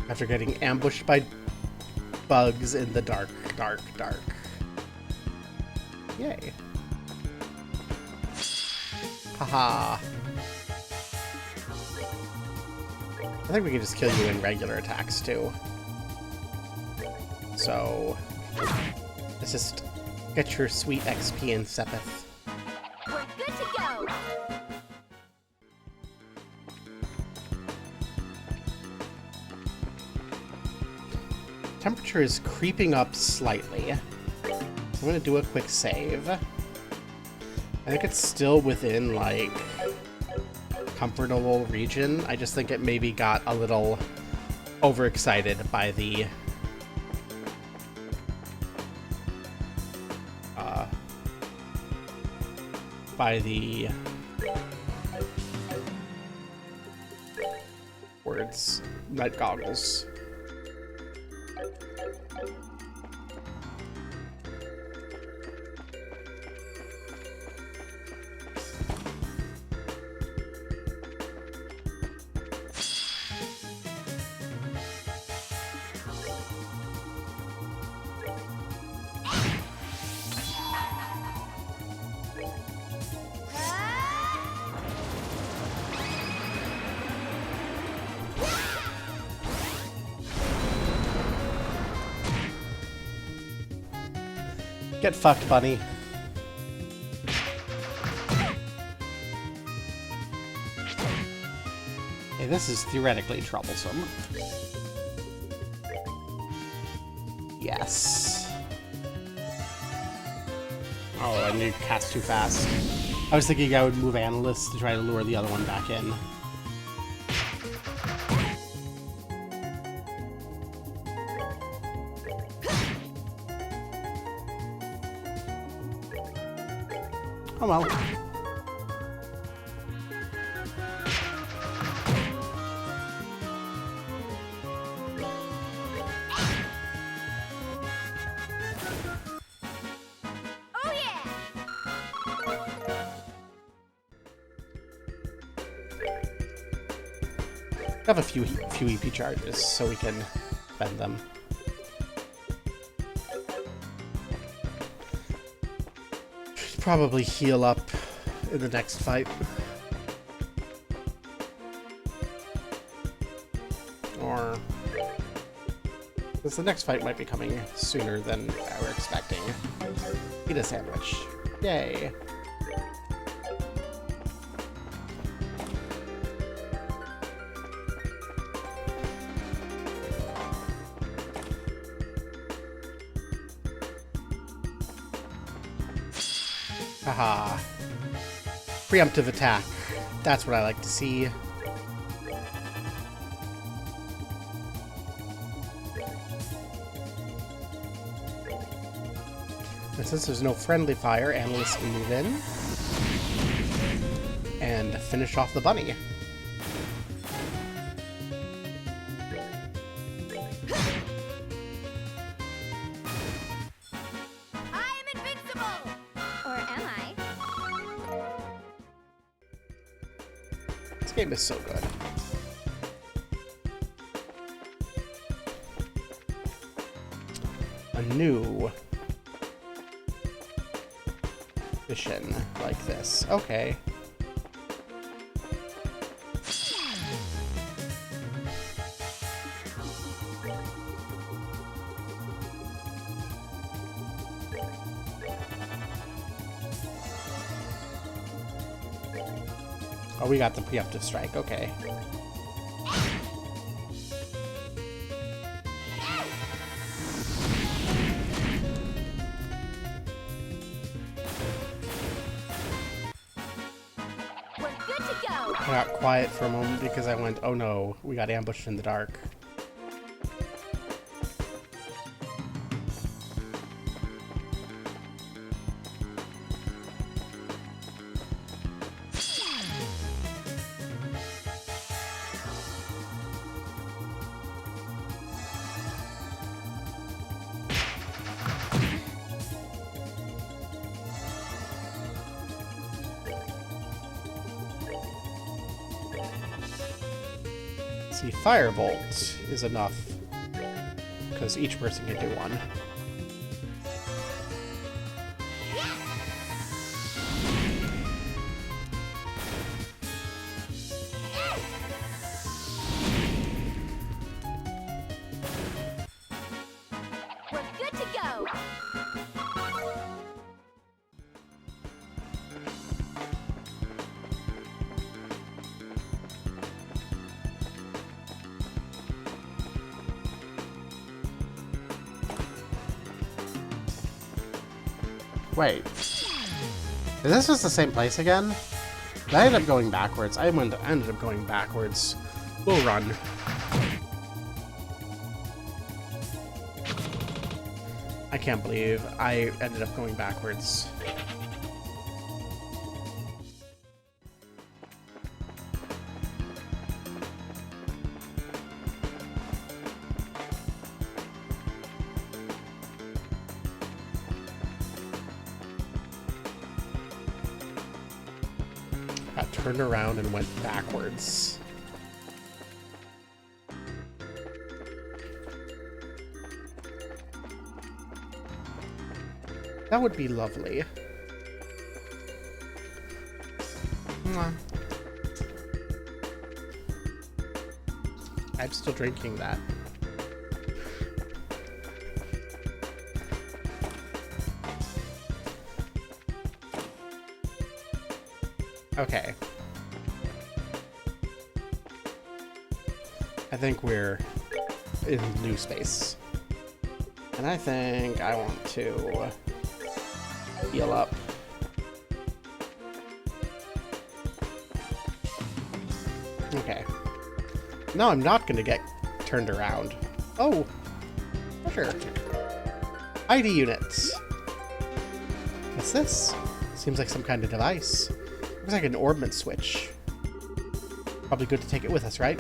After getting ambushed by bugs in the dark. Yay. Haha. I think we can just kill you in regular attacks, too. So, let's just get your sweet XP in Sepith.
We're good to go.
Temperature is creeping up slightly. So I'm going to do a quick save. I think it's still within, like, comfortable region. I just think it maybe got a little overexcited by the words, night goggles. Get fucked, bunny. Hey, this is theoretically troublesome. Yes. Oh, I knew cast too fast. I was thinking I would move Analyst to try to lure the other one back in. Oh well.
Oh yeah.
I have a few EP charges, so we can spend them. Should probably heal up in the next fight. Or... because the next fight might be coming sooner than I were expecting. Eat a sandwich. Yay. Haha. Preemptive attack. That's what I like to see. And since there's no friendly fire, Analyst can move in and finish off the bunny.
Invincible! Or am I?
This game is so good. A new mission like this. Okay. Oh, we got the preemptive strike. Okay.
We're good to go!
I got quiet for a moment because I went, oh no, we got ambushed in the dark. See, Firebolt is enough because each person can do one.
We're good to go!
Wait. Is this just the same place again? I ended up going backwards. I ended up going backwards. We'll run. I can't believe I ended up going backwards. Got turned around and went backwards. That would be lovely. Mwah. I'm still drinking that. Okay. I think we're in new space. And I think I want to heal up. Okay. No, I'm not going to get turned around. Oh, sure. ID units. What's this? Seems like some kind of device. Looks like an orbment switch. Probably good to take it with us, right?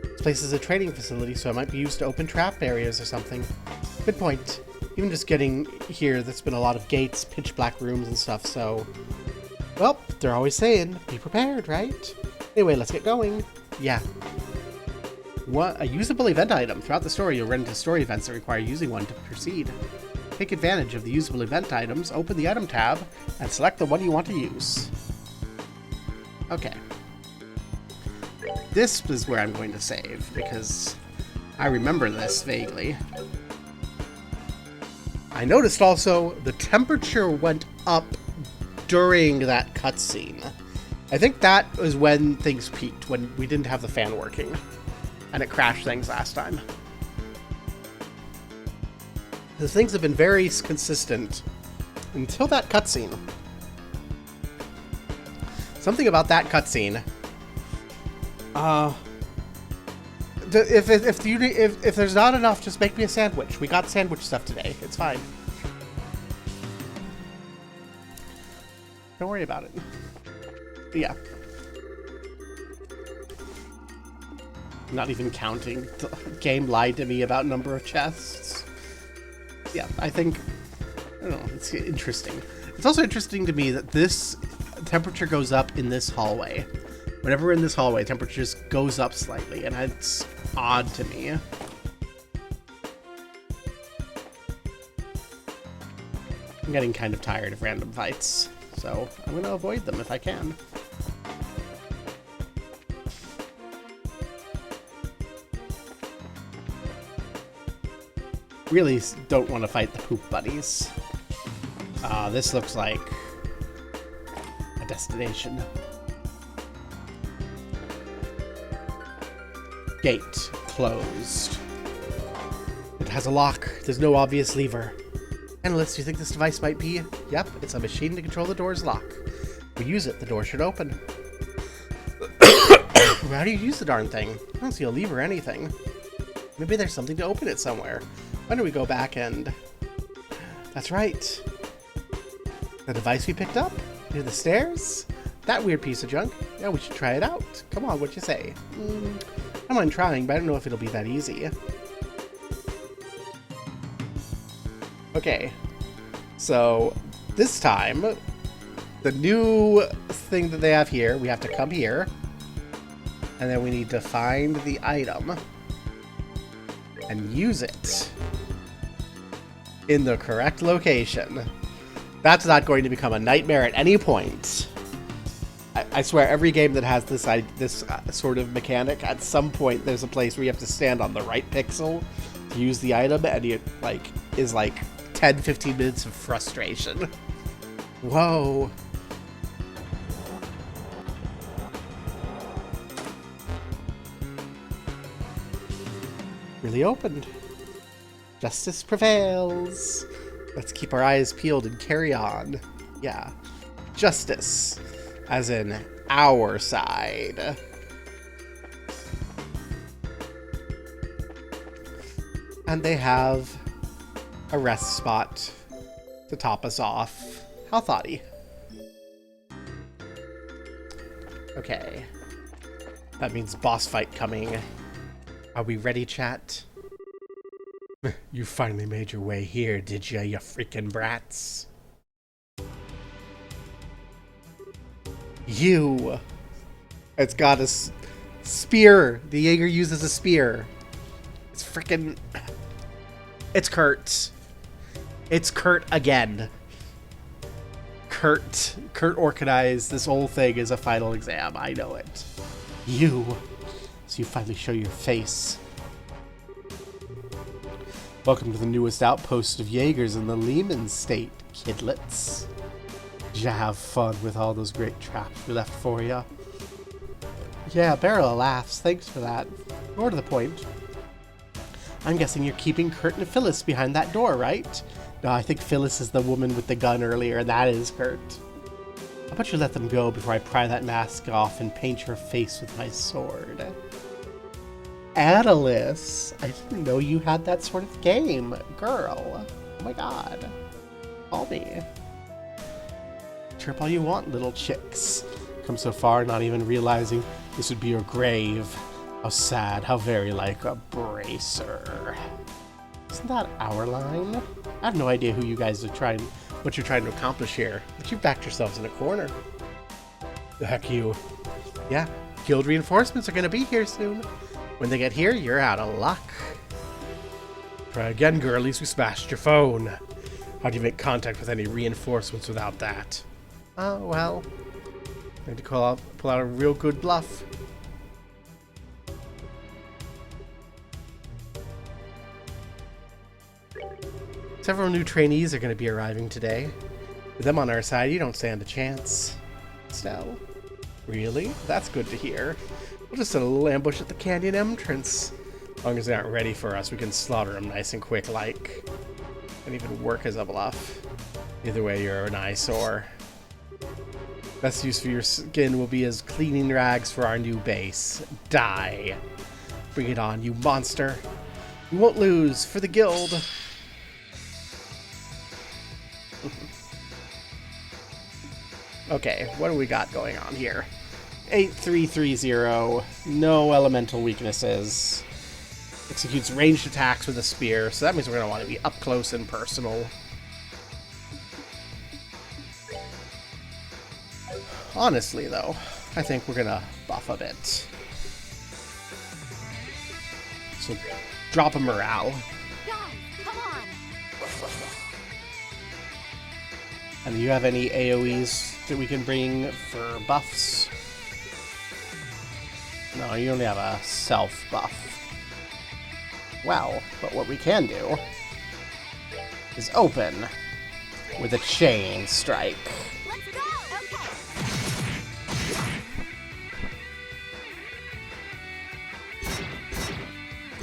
This place is a training facility, so it might be used to open trap areas or something. Good point. Even just getting here, there's been a lot of gates, pitch black rooms and stuff, so... Well, they're always saying, be prepared, right? Anyway, let's get going. Yeah. What? A usable event item. Throughout the story, you'll run into story events that require using one to proceed. Take advantage of the usable event items, open the item tab, and select the one you want to use. Okay. This is where I'm going to save, because I remember this vaguely. I noticed also the temperature went up during that cutscene. I think that was when things peaked, when we didn't have the fan working, and it crashed things last time. The things have been very consistent until that cutscene. Something about that cutscene. If there's not enough, just make me a sandwich. We got sandwich stuff today. It's fine. Don't worry about it. But yeah. Not even counting. The game lied to me about number of chests. Yeah, I think don't know, it's interesting. It's also interesting to me that this temperature goes up in this hallway. Whenever we're in this hallway, temperature just goes up slightly, and it's odd to me. I'm getting kind of tired of random fights, so I'm going to avoid them if I can. Really don't want to fight the poop bunnies. This looks like a destination. Gate closed. It has a lock. There's no obvious lever. Analyst, do you think this device might be? Yep, it's a machine to control the door's lock. If we use it, the door should open. How do you use the darn thing? I don't see a lever or anything. Maybe there's something to open it somewhere. Why don't we go back and... That's right. The device we picked up? Near the stairs? That weird piece of junk? Yeah, we should try it out. Come on, what you say? I don't mind trying, but I don't know if it'll be that easy. Okay. So, this time, the new thing that they have here, we have to come here. And then we need to find the item. And use it in the correct location. That's not going to become a nightmare at any point. I swear, every game that has this sort of mechanic, at some point there's a place where you have to stand on the right pixel to use the item, and it is 10-15 minutes of frustration. Whoa. Really opened. Justice prevails. Let's keep our eyes peeled and carry on. Yeah. Justice. As in our side. And they have a rest spot to top us off. How thoughty. Okay. That means boss fight coming. Are we ready, chat? You finally made your way here, did ya, you freaking brats? You! It's got a spear! The Jaeger uses a spear. It's freaking... It's Kurt. It's Kurt again. Kurt organized this whole thing as a final exam. I know it. You. So you finally show your face. Welcome to the newest outpost of Jaegers in the Lehman State, kidlets. Did you have fun with all those great traps we left for you? Yeah, Barrel of Laughs. Thanks for that. More to the point. I'm guessing you're keeping Kurt and Phyllis behind that door, right? No, I think Phyllis is the woman with the gun earlier, and that is Kurt. How about you let them go before I pry that mask off and paint your face with my sword? Atlas, I didn't know you had that sort of game. Girl. Oh my god. Call me. Chirp all you want, little chicks. Come so far, not even realizing this would be your grave. How sad, how very like a bracer. Isn't that our line? I have no idea who you guys are what you're trying to accomplish here, but you've backed yourselves in a corner. The heck you. Yeah, guild reinforcements are gonna be here soon. When they get here, you're out of luck. Try again, girlies. We smashed your phone. How do you make contact with any reinforcements without that? Oh, well. I need to pull out a real good bluff. Several new trainees are going to be arriving today. With them on our side, you don't stand a chance. Stell. Really? That's good to hear. We'll just set a little ambush at the canyon entrance. As long as they aren't ready for us, we can slaughter them nice and quick, like. And even work as a bluff. Either way, you're an eyesore. Best use for your skin will be as cleaning rags for our new base. Die. Bring it on, you monster. You won't lose for the guild. Okay, what do we got going on here? 8330, no elemental weaknesses. Executes ranged attacks with a spear, so that means we're going to want to be up close and personal.
Honestly, though, I think we're gonna buff a bit. So, drop a morale.
Guys, come on.
And do you have any AoEs that we can bring for buffs? No, you only have a self buff. Well, but what we can do is open with a chain strike.
Let's go.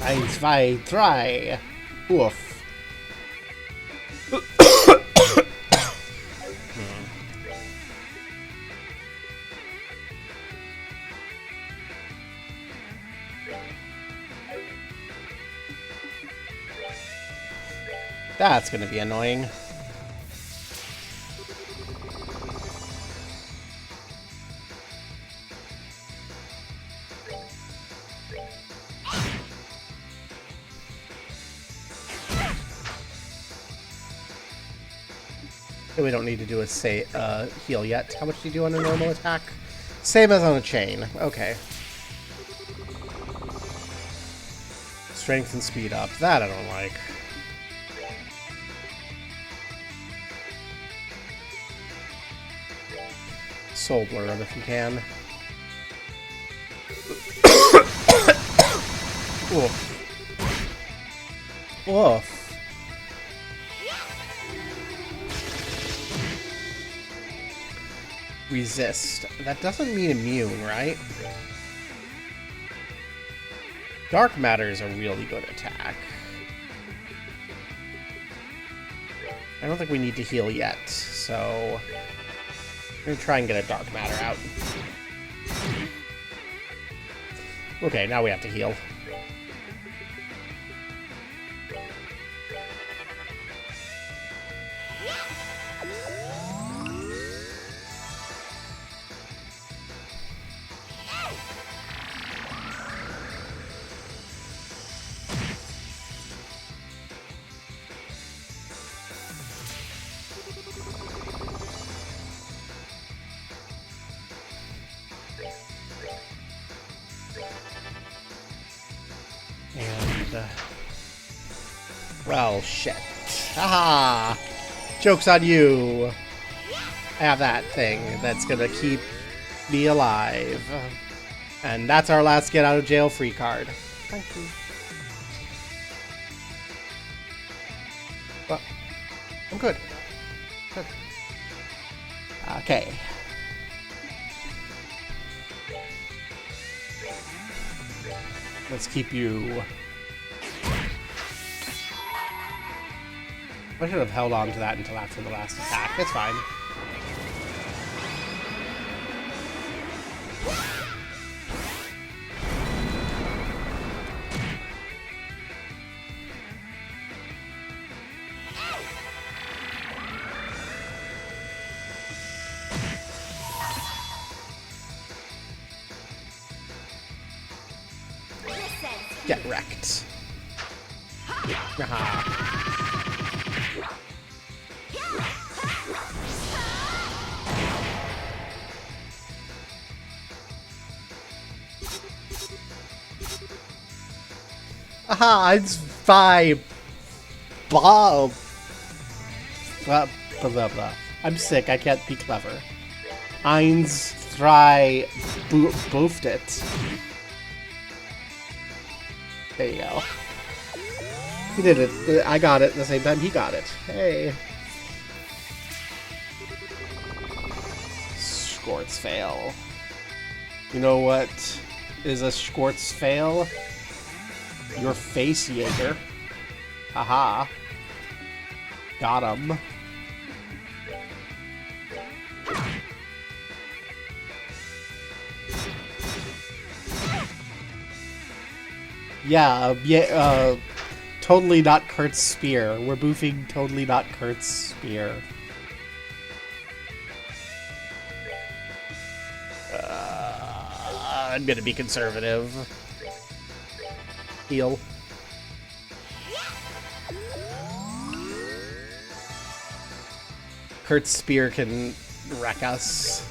Okay.
1, 2, 3. Oof. That's gonna be annoying. We don't need to do a heal yet. How much do you do on a normal attack? Same as on a chain. Okay. Strength and speed up. That I don't like. Soul blur him if you can. Oof. Oof. Resist. That doesn't mean immune, right? Dark matter is a really good attack. I don't think we need to heal yet, so I'm gonna try and get a dark matter out. Okay, now we have to heal. And, well, shit. Haha! Joke's on you! I have that thing that's gonna keep me alive. And that's our last get out of jail free card. Thank you. Well, I'm good. Good. Okay. Let's keep you... I should have held on to that until after the last attack. It's fine. Get wrecked. Haha. Aha, it's by Bob. Blah, blah, blah, blah. I'm sick, I can't be clever. Eins, drei, boofed it. There you go. He did it. I got it at the same time he got it. Hey. Schwartz fail. You know what is a Schwartz fail? Your face, Jaeger. Haha. Got him. Yeah, totally not Kurt's spear. We're boofing totally not Kurt's spear. I'm gonna be conservative. Heal. Kurt's spear can wreck us.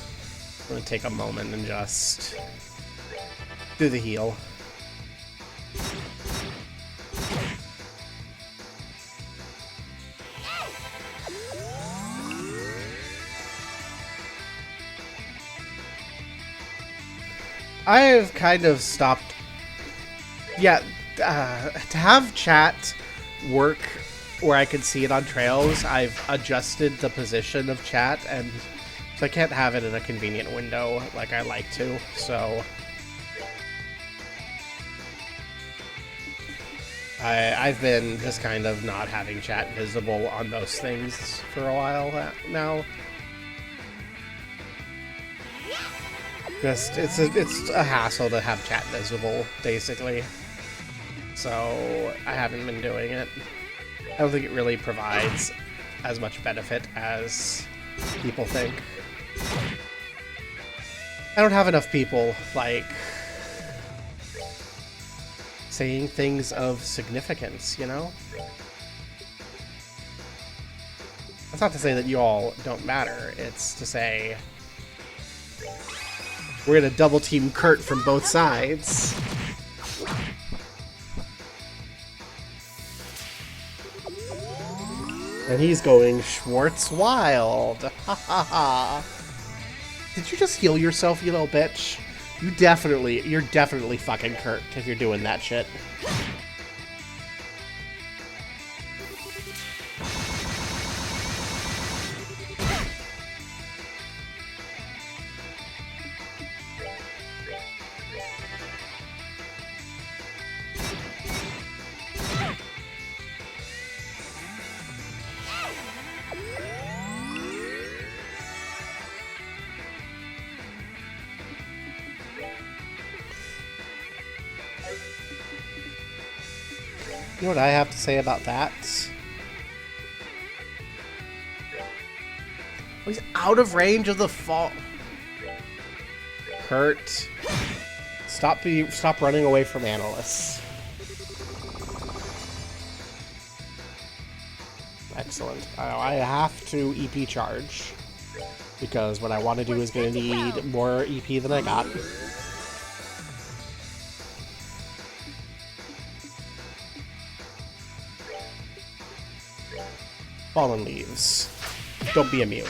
I'm gonna take a moment and just do the heal. I've kind of stopped. Yeah, to have chat work where I can see it on trails, I've adjusted the position of chat, and so I can't have it in a convenient window like I like to, so I've been just kind of not having chat visible on those things for a while now. Just it's a hassle to have chat visible, basically. So I haven't been doing it. I don't think it really provides as much benefit as people think. I don't have enough people, like, saying things of significance, you know? That's not to say that you all don't matter. It's to say we're gonna double team Kurt from both sides. And he's going Schwartz wild. Ha ha ha. Did you just heal yourself, you little bitch? You're definitely fucking Kurt if you're doing that shit. You know what I have to say about that? He's out of range of the fall. Kurt, stop running away from analysts. Excellent. I have to EP charge because what I want to do is going to need more EP than I got. Fallen leaves. Don't be immune.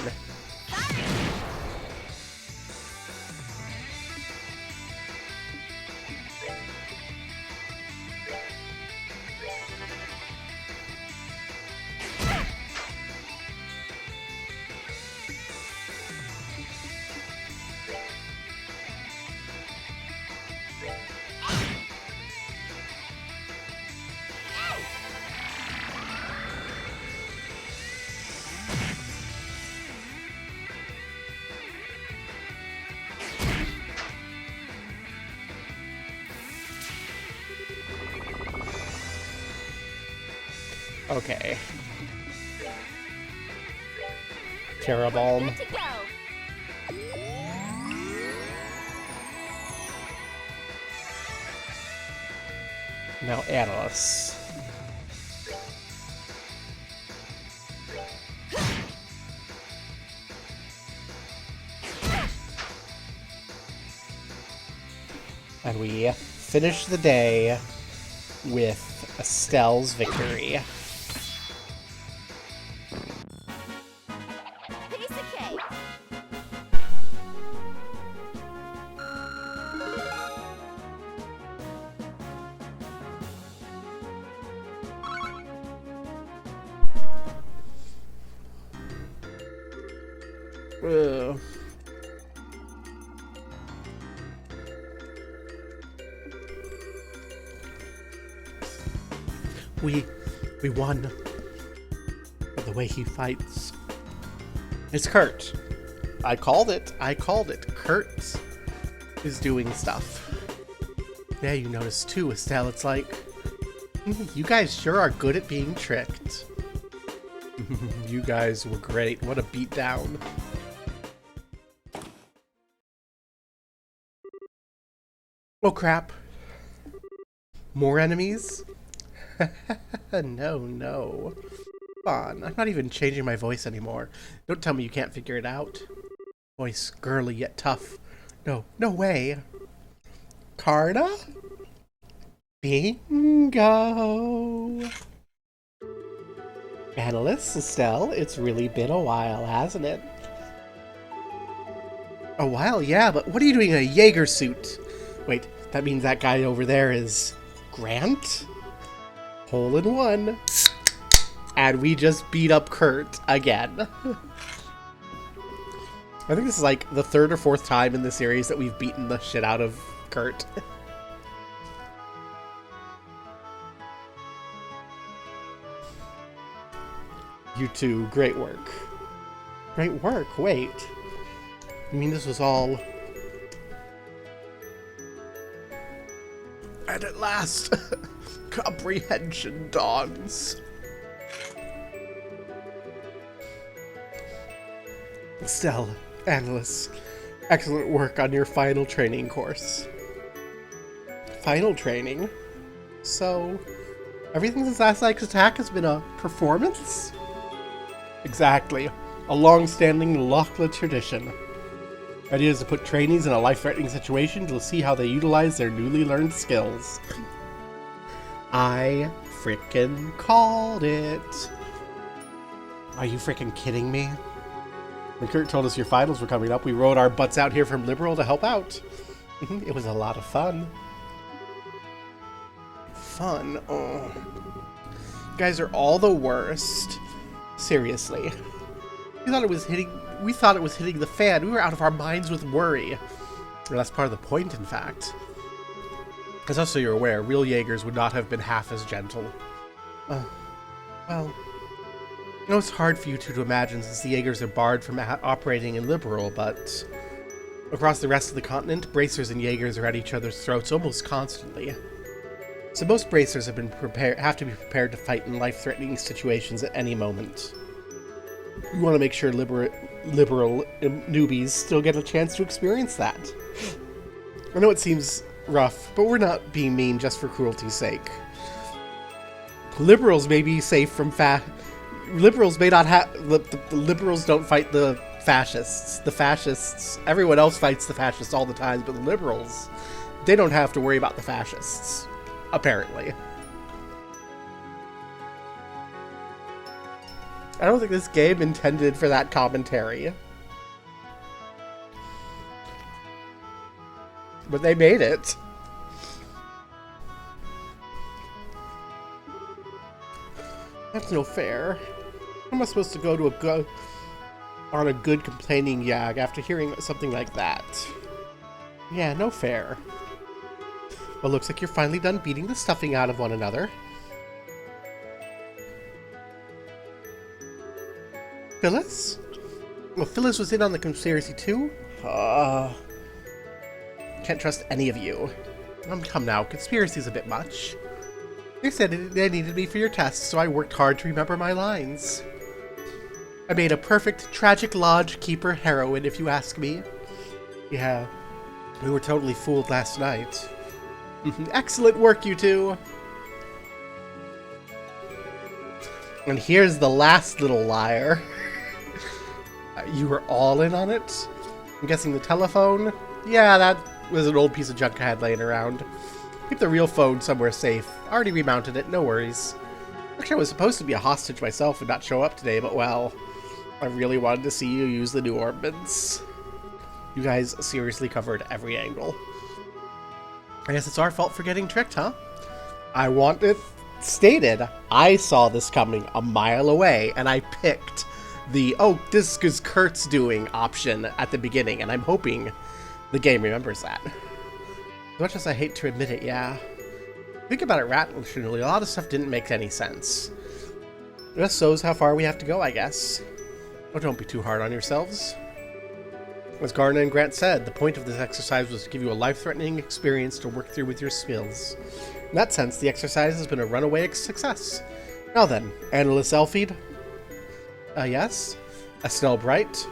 Okay. Terra Balm.
Good to go.
Now Atlas. And we finish the day with Estelle's victory.
Piece of cake.
Ugh. We won. But the way he fights. It's Kurt. I called it. Kurt is doing stuff. Yeah, you noticed too, Estelle. It's like, you guys sure are good at being tricked. You guys were great. What a beatdown. Oh crap. More enemies? No. Come on, I'm not even changing my voice anymore. Don't tell me you can't figure it out. Voice girly yet tough. No, no way. Karna? Bingo! Analyst, Estelle, it's really been a while, hasn't it? A while, yeah, but what are you doing in a Jaeger suit? Wait, that means that guy over there is Grant? Hole in one. And we just beat up Kurt again. I think this is like the third or fourth time in the series that we've beaten the shit out of Kurt. You two, great work. Great work, wait. I mean, this was all... And at last, comprehension dawns. Estelle, Analyst, excellent work on your final training course. Final training? So, everything since last night's attack has been a performance? Exactly. A long-standing Lockla tradition. The idea is to put trainees in a life-threatening situation to see how they utilize their newly learned skills. I frickin' called it. Are you frickin' kidding me? When Kurt told us your finals were coming up, we rode our butts out here from Liberal to help out. It was a lot of fun. Fun? Oh. You guys are all the worst. Seriously. We thought it was hitting the fan. We were out of our minds with worry. Or that's part of the point, in fact. As also you're aware, real Jaegers would not have been half as gentle. Well... I know it's hard for you two to imagine since the Jaegers are barred from operating in Liberal, but across the rest of the continent, bracers and Jaegers are at each other's throats almost constantly. So most bracers have to be prepared to fight in life-threatening situations at any moment. You want to make sure liberal newbies still get a chance to experience that. I know it seems rough, but we're not being mean just for cruelty's sake. Liberals may be safe from Liberals may not have... The liberals don't fight the fascists. The fascists... Everyone else fights the fascists all the time, but the liberals... They don't have to worry about the fascists. Apparently. I don't think this game intended for that commentary. But they made it. That's no fair. How am I supposed to go to on a good complaining Yag after hearing something like that? Yeah, no fair. Well, looks like you're finally done beating the stuffing out of one another. Phyllis? Well, Phyllis was in on the conspiracy too? Can't trust any of you. Come now, conspiracy's a bit much. They said they needed me for your test, so I worked hard to remember my lines. I made a perfect tragic lodge keeper heroine, if you ask me. Yeah, we were totally fooled last night. Excellent work, you two! And here's the last little liar. You were all in on it? I'm guessing the telephone? Yeah, that was an old piece of junk I had laying around. Keep the real phone somewhere safe. Already remounted it, no worries. Actually, I was supposed to be a hostage myself and not show up today, but well, I really wanted to see you use the new orbits. You guys seriously covered every angle. I guess it's our fault for getting tricked, huh? I want it stated, I saw this coming a mile away, and I picked the, oh, this is Kurt's doing option at the beginning, and I'm hoping the game remembers that. As much as I hate to admit it, yeah. Think about it rationally, a lot of stuff didn't make any sense. It just shows how far we have to go, I guess. But don't be too hard on yourselves. As Garna and Grant said, the point of this exercise was to give you a life-threatening experience to work through with your skills. In that sense, the exercise has been a runaway success. Now then, Analyst Elfried? Yes? Estelle Bright?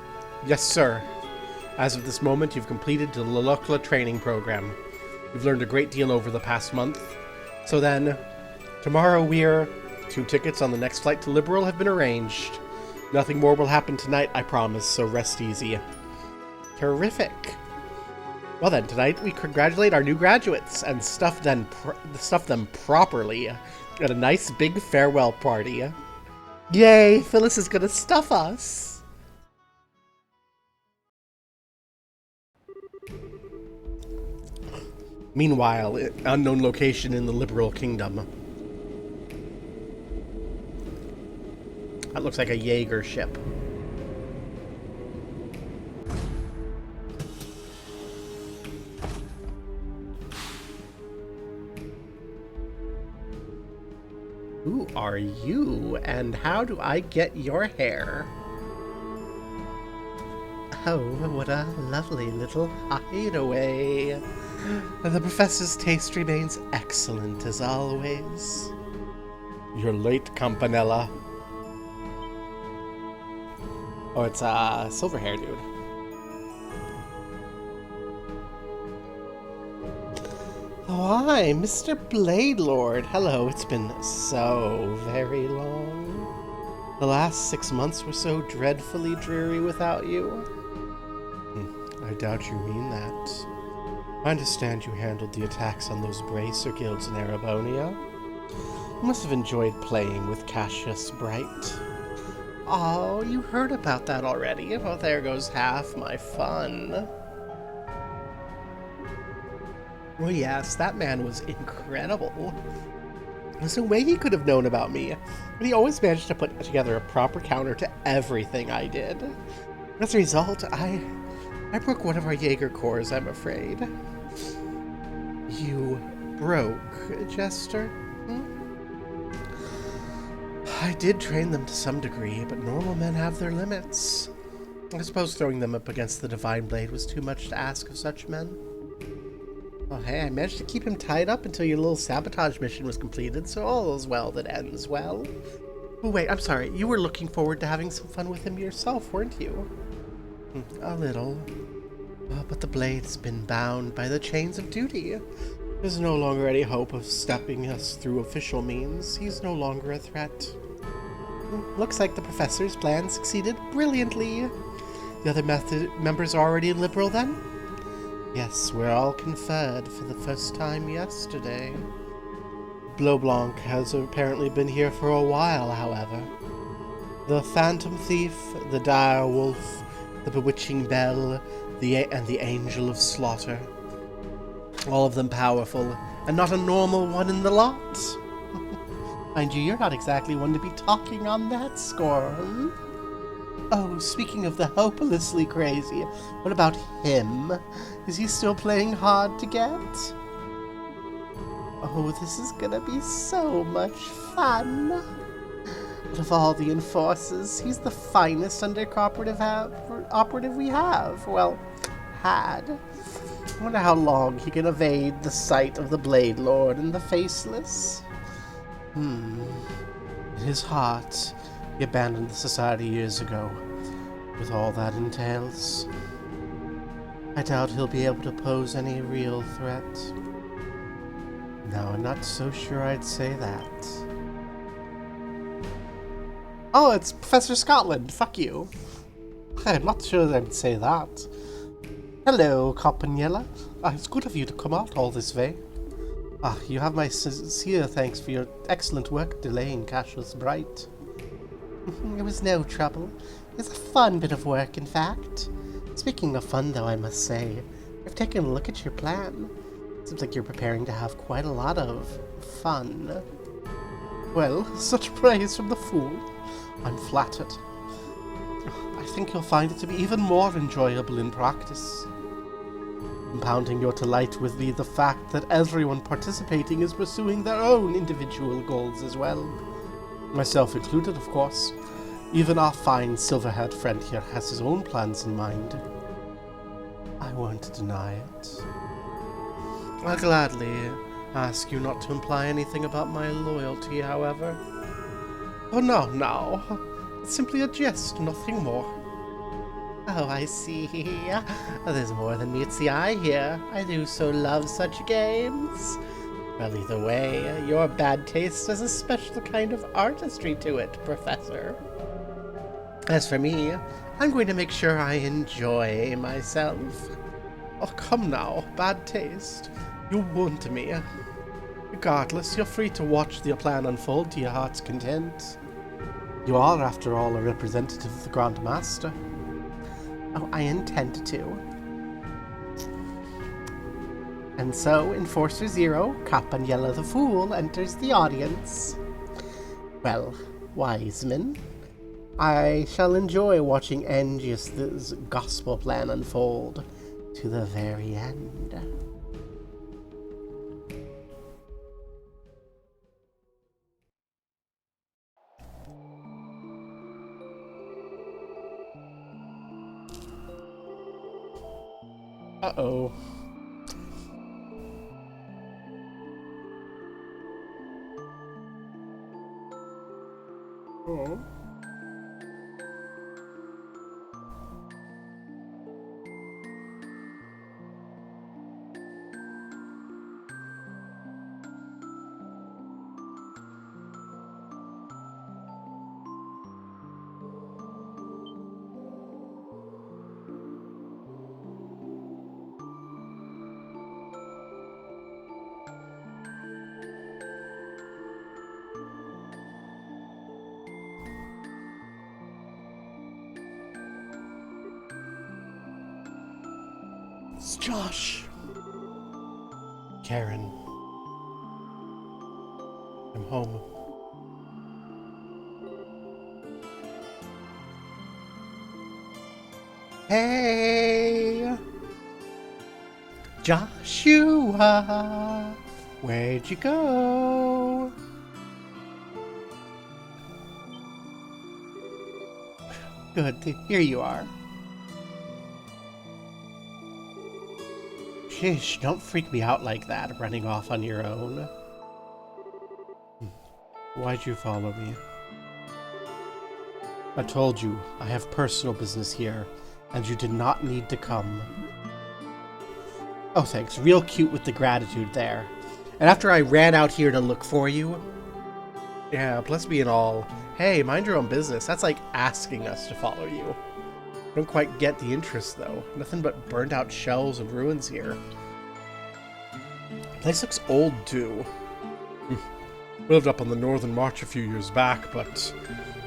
Yes, sir. As of this moment, you've completed the Lockla training program. You've learned a great deal over the past month. So then, tomorrow we're... 2 tickets on the next flight to Liberal have been arranged. Nothing more will happen tonight, I promise, so rest easy. Terrific. Well then, tonight we congratulate our new graduates and stuff them properly at a nice big farewell party. Yay, Phyllis is gonna stuff us. Meanwhile, unknown location in the Liberal Kingdom. That looks like a Jaeger ship. Who are you, and how do I get your hair? Oh, what a lovely little hideaway. The professor's taste remains excellent as always. You're late, Campanella. Oh, it's a silver hair dude. Oh, hi, Mr. Blade Lord. Hello, it's been so very long. The last 6 months were so dreadfully dreary without you. I doubt you mean that. I understand you handled the attacks on those Bracer guilds in Erebonia. You must have enjoyed playing with Cassius Bright. Oh, you heard about that already. Well, there goes half my fun. Oh yes, that man was incredible. There's no way he could have known about me, but he always managed to put together a proper counter to everything I did. As a result, I broke one of our Jaeger cores, I'm afraid. You broke, Jester? I did train them to some degree, but normal men have their limits. I suppose throwing them up against the Divine Blade was too much to ask of such men. Oh hey, I managed to keep him tied up until your little sabotage mission was completed, so all is well that ends well. Oh wait, I'm sorry, you were looking forward to having some fun with him yourself, weren't you? A little. But the blade's been bound by the chains of duty. There's no longer any hope of stepping us through official means. He's no longer a threat. Looks like the professor's plan succeeded brilliantly. The other members are already in Liberal then? Yes, we're all conferred for the first time yesterday. Bloblanc has apparently been here for a while, however. The Phantom Thief, the Dire Wolf, the Bewitching Bell, and the Angel of Slaughter. All of them powerful, and not a normal one in the lot. Mind you, you're not exactly one to be talking on that score. Oh, speaking of the hopelessly crazy, what about him? Is he still playing hard to get? Oh, this is gonna be so much fun. Out of all the enforcers, he's the finest undercooperative operative we have. Well, had. I wonder how long he can evade the sight of the Blade Lord and the Faceless. In his heart, he abandoned the society years ago, with all that entails. I doubt he'll be able to pose any real threat. No, I'm not so sure I'd say that. Oh, it's Professor Scotland. Fuck you. I'm not sure I'd say that. Hello, Campanella. It's good of you to come out all this way. You have my sincere thanks for your excellent work delaying Cassius Bright. It was no trouble. It's a fun bit of work, in fact. Speaking of fun, though, I must say, I've taken a look at your plan. Seems like you're preparing to have quite a lot of fun. Well, such praise from the fool. I'm flattered. I think you'll find it to be even more enjoyable in practice. Compounding your delight with the fact that everyone participating is pursuing their own individual goals as well. Myself included, of course. Even our fine silver-haired friend here has his own plans in mind. I won't deny it. I'll gladly ask you not to imply anything about my loyalty, however. Oh, no. It's simply a jest, nothing more. Oh, I see. There's more than meets the eye here. I do so love such games. Well, either way, your bad taste has a special kind of artistry to it, Professor. As for me, I'm going to make sure I enjoy myself. Oh, come now, bad taste. You wound me. Regardless, you're free to watch your plan unfold to your heart's content. You are, after all, a representative of the Grand Master. Oh, I intend to. And so, Enforcer Zero, Cap and Yellow the Fool, enters the audience. Well, Wiseman, I shall enjoy watching Angius's gospel plan unfold to the very end. Uh-oh. Oh. It's Josh. Karen. I'm home. Hey! Joshua! Where'd you go? Good, here you are. Sheesh, don't freak me out like that, running off on your own. Why'd you follow me? I told you, I have personal business here, and you did not need to come. Oh, thanks. Real cute with the gratitude there. And after I ran out here to look for you... Yeah, bless me and all. Hey, mind your own business. That's like asking us to follow you. Don't quite get the interest, though. Nothing but burned out shells and ruins here. Place looks old, too. Lived up on the Northern March a few years back, but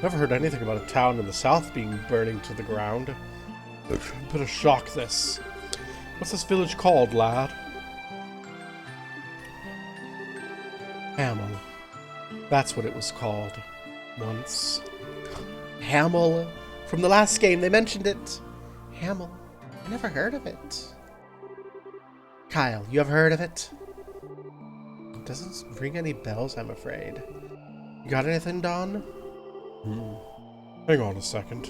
never heard anything about a town in the south being burning to the ground. Bit of shock, this. What's this village called, lad? Hamel. That's what it was called. Once. Hamel. From the last game, they mentioned it. Hamel. I never heard of it. Kyle, you ever heard of it? It doesn't ring any bells, I'm afraid. You got anything, Don? Hang on a second.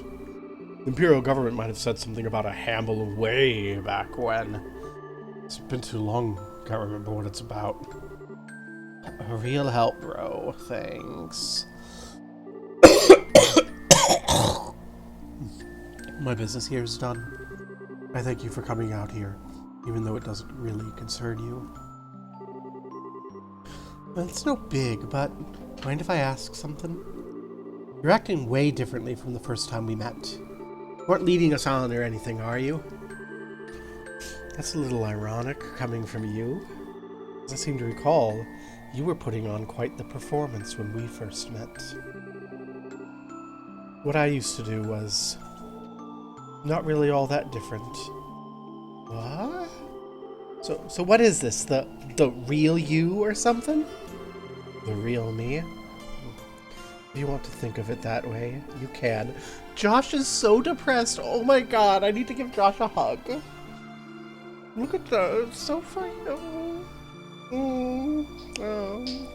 The Imperial government might have said something about a Hamel way back when. It's been too long, can't remember what it's about. A real help, bro. Thanks. My business here is done. I thank you for coming out here, even though it doesn't really concern you. Well, it's no big, but mind if I ask something? You're acting way differently from the first time we met. You weren't leading us on or anything, are you? That's a little ironic, coming from you. As I seem to recall, you were putting on quite the performance when we first met. What I used to do was not really all that different. What? So what is this? The real you or something? The real me? If you want to think of it that way, you can. Josh is so depressed. Oh my god, I need to give Josh a hug. Look at that. It's so funny. Oh.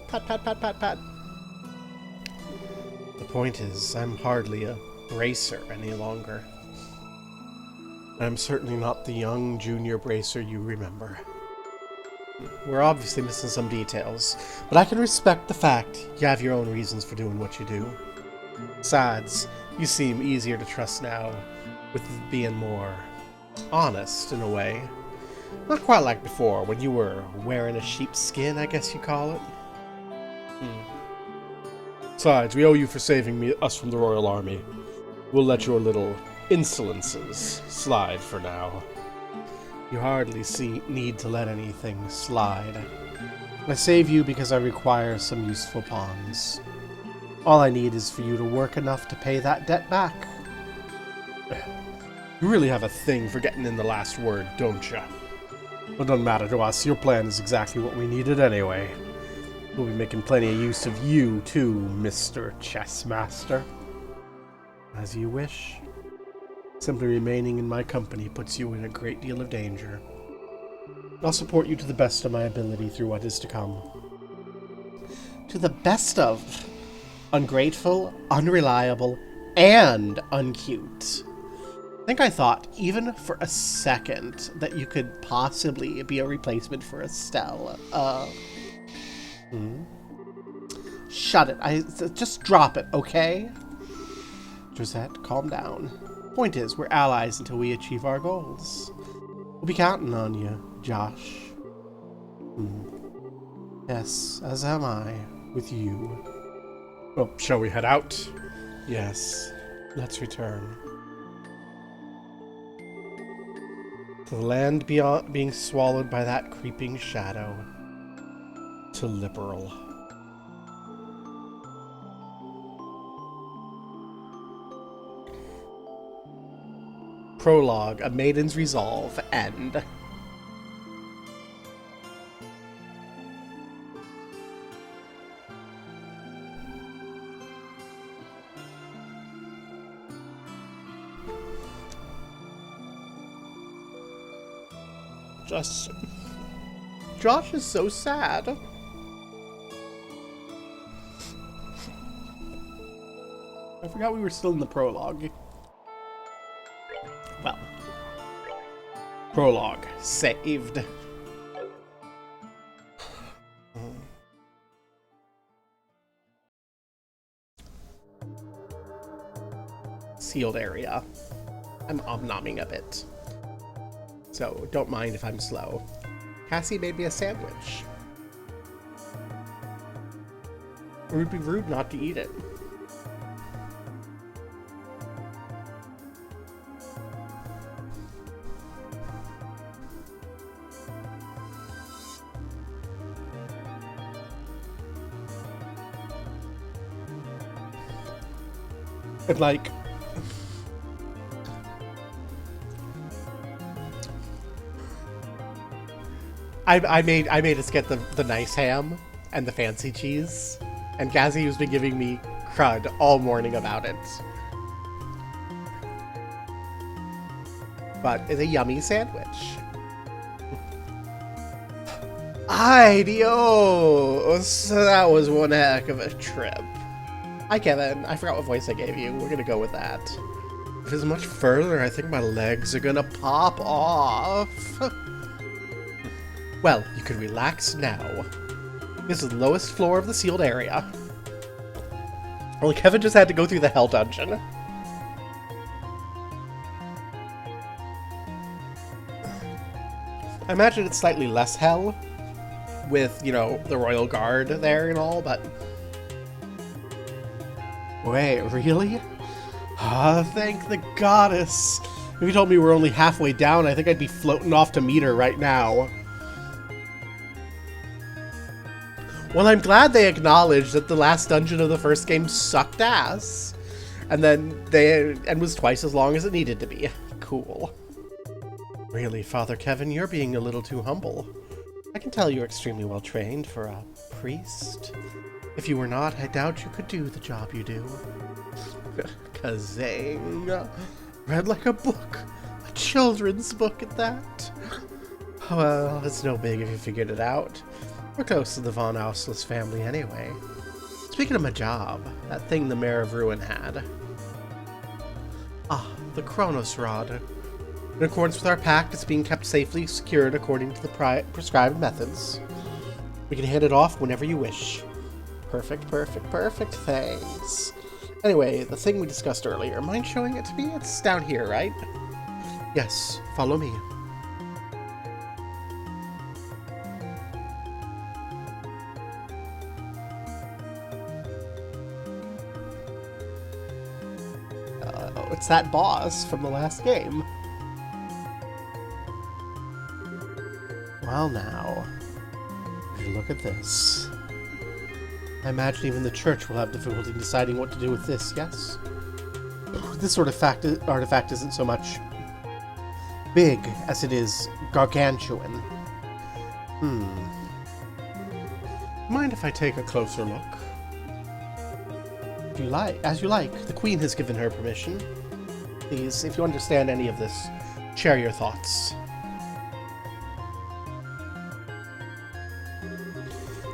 Pat, pat, pat, pat, pat. The point is, I'm hardly a bracer any longer. I'm certainly not the young junior bracer you remember. We're obviously missing some details, but I can respect the fact you have your own reasons for doing what you do. Besides, you seem easier to trust now, with being more honest in a way. Not quite like before, when you were wearing a sheep's skin, I guess you call it. Besides, we owe you for saving us from the Royal Army. We'll let your little insolences slide for now. You hardly need to let anything slide. I save you because I require some useful pawns. All I need is for you to work enough to pay that debt back. You really have a thing for getting in the last word, don't you? It doesn't matter to us. Your plan is exactly what we needed anyway. We'll be making plenty of use of you, too, Mr. Chessmaster. As you wish. Simply remaining in my company puts you in a great deal of danger. I'll support you to the best of my ability through what is to come. To the best of? Ungrateful, unreliable, and uncute. I think I thought, even for a second, that you could possibly be a replacement for Estelle. Shut it. Just drop it, okay? Josette, calm down. Point is, we're allies until we achieve our goals. We'll be counting on you, Josh. Yes, as am I, with you. Well, shall we head out? Yes, let's return. To the land beyond being swallowed by that creeping shadow. To Liberal. Prologue, A Maiden's Resolve, End. Josh is so sad. I forgot we were still in the prologue. Well, prologue saved. Sealed area. I'm om-nomming a bit, so don't mind if I'm slow. Cassie made me a sandwich. It would be rude not to eat it. And like, I made us get the nice ham and the fancy cheese, and Cassie has been giving me crud all morning about it. But it's a yummy sandwich. Ay, Dios! That was one heck of a trip. Hi, Kevin. I forgot what voice I gave you. We're gonna go with that. If it's much further, I think my legs are gonna pop off. Well, you can relax now. This is the lowest floor of the sealed area. Well, Kevin just had to go through the hell dungeon. I imagine it's slightly less hell with, you know, the Royal Guard there and all, but... Wait, really? Ah, thank the goddess. If you told me we're only halfway down, I think I'd be floating off to meet her right now. Well, I'm glad they acknowledged that the last dungeon of the first game sucked ass. And was twice as long as it needed to be. Cool. Really, Father Kevin, you're being a little too humble. I can tell you're extremely well trained for a priest. If you were not, I doubt you could do the job you do. Kazang. Read like a book. A children's book at that. Well, it's no big if you figured it out. We're close to the Von Auslis family anyway. Speaking of my job, that thing the Mayor of Ruin had. Ah, the Chronos Rod. In accordance with our pact, it's being kept safely secured according to the prescribed methods. We can hand it off whenever you wish. Perfect, perfect, perfect, thanks. Anyway, the thing we discussed earlier, mind showing it to me? It's down here, right? Yes, follow me. It's that boss from the last game. Well now, if you look at this, I imagine even the church will have difficulty deciding what to do with this, yes? This sort of artifact isn't so much big as it is gargantuan. Mind if I take a closer look? If you like, as you like. The Queen has given her permission. Please, if you understand any of this, share your thoughts.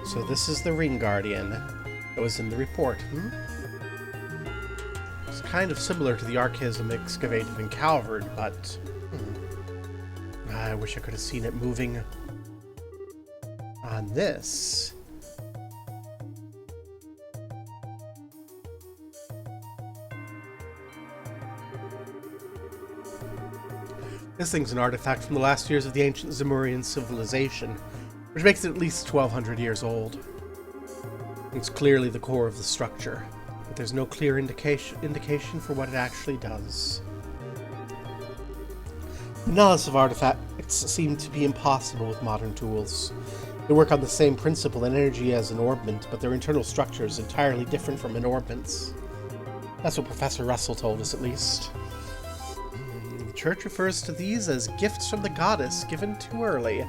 So this is the Ring Guardian that was in the report, It's kind of similar to the Archaism excavated in Calvard, but I wish I could have seen it moving. On this, this thing's an artifact from the last years of the ancient Zemurian civilization, which makes it at least 1,200 years old. It's clearly the core of the structure, but there's no clear indication for what it actually does. Analysis of artifacts seem to be impossible with modern tools. They work on the same principle and energy as an orbment, but their internal structure is entirely different from an orbment's. That's what Professor Russell told us, at least. The church refers to these as gifts from the goddess given too early.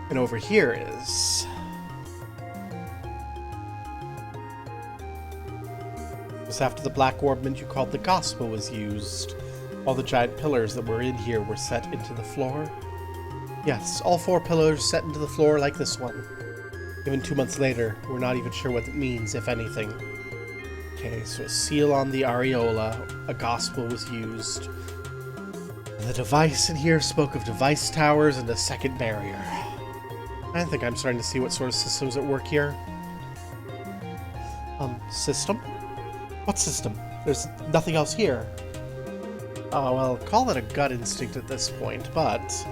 And over here is... just after the black orbment you called the gospel was used, all the giant pillars that were in here were set into the floor. Yes, all 4 pillars set into the floor like this one. Even 2 months later, we're not even sure what it means, if anything. Okay, so a seal on the areola, a gospel was used. The device in here spoke of device towers and a second barrier. I think I'm starting to see what sort of system's at work here. System? What system? There's nothing else here. Oh, well, call it a gut instinct at this point, but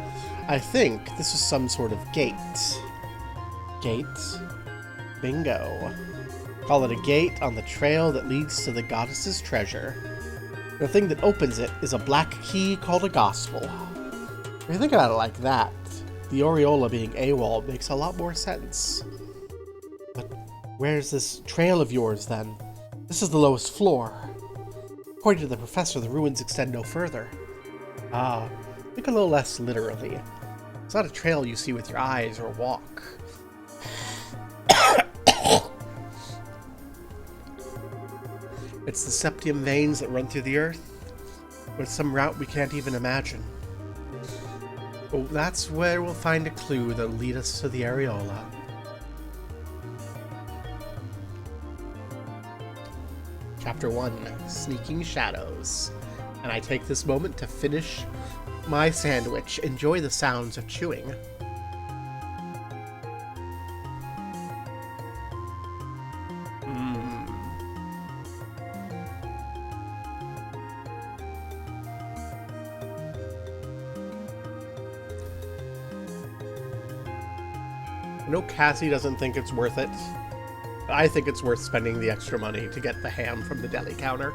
I think this is some sort of gate. Gate? Bingo. Call it a gate on the trail that leads to the goddess's treasure. The thing that opens it is a black key called a gospel. If you think about it like that, the Aureola being AWOL makes a lot more sense. But where's this trail of yours, then? This is the lowest floor. According to the professor, the ruins extend no further. Ah, think a little less literally. It's not a trail you see with your eyes or walk. It's the septium veins that run through the earth, with some route we can't even imagine. Well, that's where we'll find a clue that'll lead us to the areola. Chapter 1, Sneaking Shadows. And I take this moment to finish my sandwich. Enjoy the sounds of chewing. I know Cassie doesn't think it's worth it. I think it's worth spending the extra money to get the ham from the deli counter.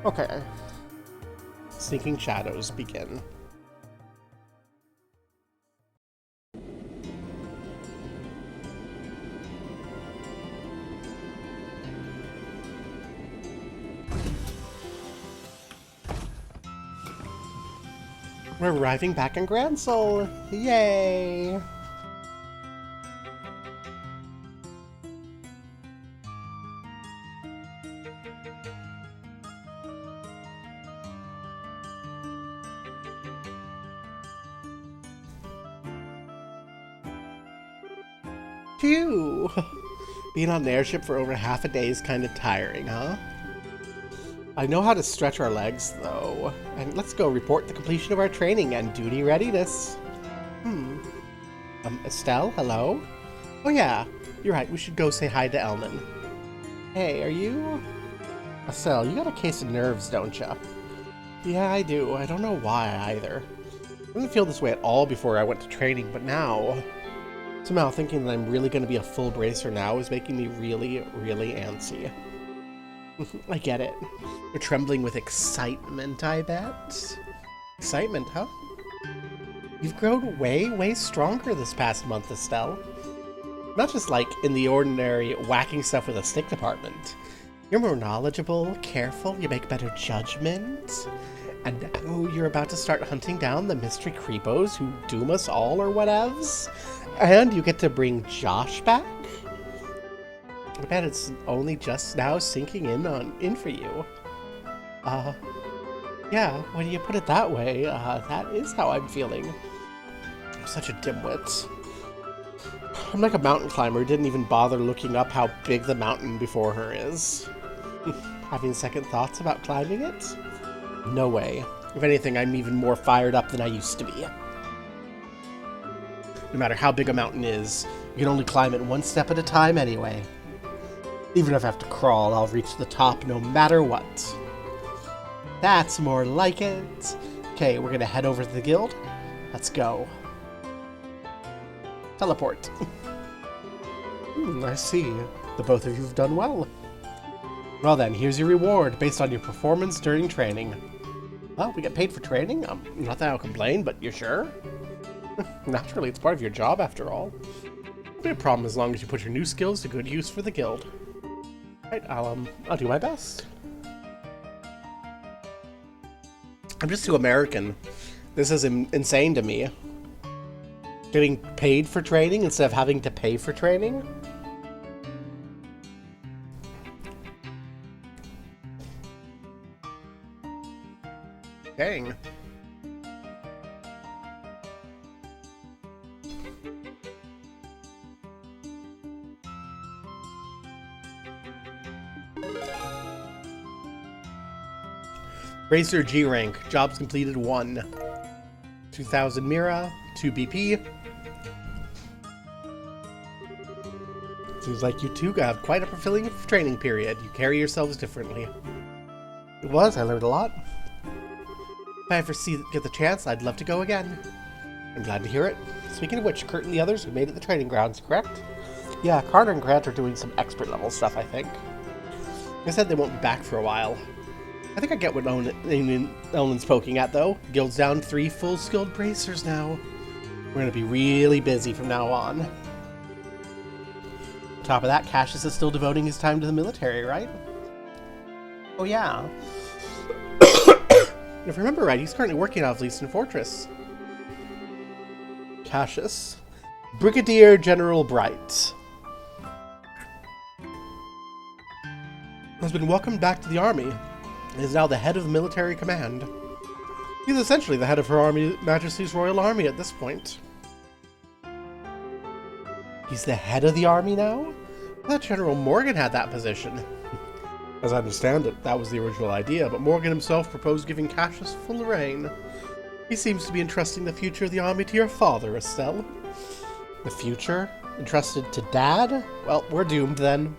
Okay. Sneaking shadows begin. We're arriving back in Grand Soul. Yay! Phew! Being on an airship for over half a day is kind of tiring, huh? I know how to stretch our legs, though. And let's go report the completion of our training and duty readiness. Estelle, hello? Oh yeah, you're right, we should go say hi to Elman. Hey, are you... Estelle, you got a case of nerves, don't ya? Yeah, I do. I don't know why either. I didn't feel this way at all before I went to training, but now... Somehow thinking that I'm really going to be a full bracer now is making me really, really antsy. I get it. You're trembling with excitement, I bet. Excitement, huh? You've grown way, way stronger this past month, Estelle. Not just like in the ordinary whacking stuff with a stick department. You're more knowledgeable, careful, you make better judgment. And now you're about to start hunting down the mystery creepos who doom us all or whatevs. And you get to bring Josh back? I bet it's only just now sinking in for you. Yeah, when you put it that way, that is how I'm feeling. I'm such a dimwit. I'm like a mountain climber who didn't even bother looking up how big the mountain before her is. Having second thoughts about climbing it? No way. If anything, I'm even more fired up than I used to be. No matter how big a mountain is, you can only climb it one step at a time anyway. Even if I have to crawl, I'll reach the top no matter what. That's more like it. Okay, we're gonna head over to the guild. Let's go. Teleport. I see. The both of you have done well. Well then, here's your reward based on your performance during training. Well, we get paid for training? Not that I'll complain, but you're sure? Naturally, it's part of your job after all. Won't be a problem as long as you put your new skills to good use for the guild. Right, I'll do my best. I'm just too American. This is insane to me. Getting paid for training instead of having to pay for training? Dang. Bracer G rank. Jobs completed 1. 2000 Mira, 2 BP. Seems like you two got quite a fulfilling training period. You carry yourselves differently. It was. I learned a lot. If I ever get the chance, I'd love to go again. I'm glad to hear it. Speaking of which, Kurt and the others, we made it to the training grounds, correct? Yeah, Carter and Grant are doing some expert level stuff, I think. They said they won't be back for a while. I think I get what Elman's poking at, though. Guild's down 3 full-skilled bracers now. We're going to be really busy from now on. On top of that, Cassius is still devoting his time to the military, right? Oh, yeah. If I remember right, he's currently working out of Leeston Fortress. Cassius. Brigadier General Bright has been welcomed back to the army and is now the head of the military command. He's essentially the head of Her Majesty's Royal Army at this point. He's the head of the army now? I thought General Morgan had that position. As I understand it, that was the original idea, but Morgan himself proposed giving Cassius full reign. He seems to be entrusting the future of the army to your father, Estelle. The future? Entrusted to Dad? Well, we're doomed then.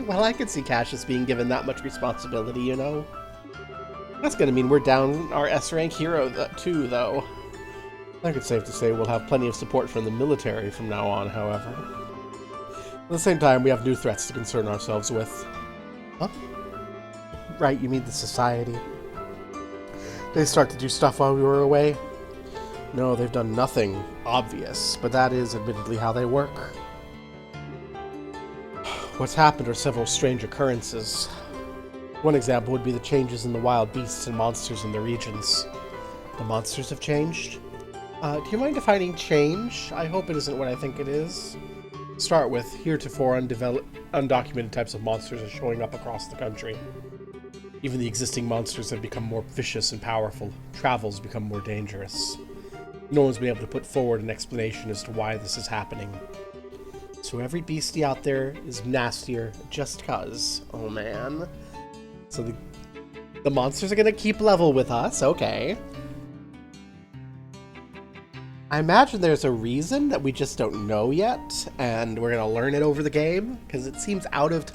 Well, I could see Cassius being given that much responsibility, you know. That's gonna mean we're down our S-rank hero too, though. I think it's safe to say we'll have plenty of support from the military from now on, however. At the same time, we have new threats to concern ourselves with. Huh? Right, you mean the society. Did they start to do stuff while we were away? No, they've done nothing obvious, but that is admittedly how they work. What's happened are several strange occurrences. One example would be the changes in the wild beasts and monsters in the regions. The monsters have changed? Do you mind defining change? I hope it isn't what I think it is. Start with, heretofore undocumented types of monsters are showing up across the country. Even the existing monsters have become more vicious and powerful. Travel's become more dangerous. No one's been able to put forward an explanation as to why this is happening. So every beastie out there is nastier just cuz. Oh man. So the monsters are gonna keep level with us, okay. I imagine there's a reason that we just don't know yet, and we're gonna learn it over the game, because it seems out of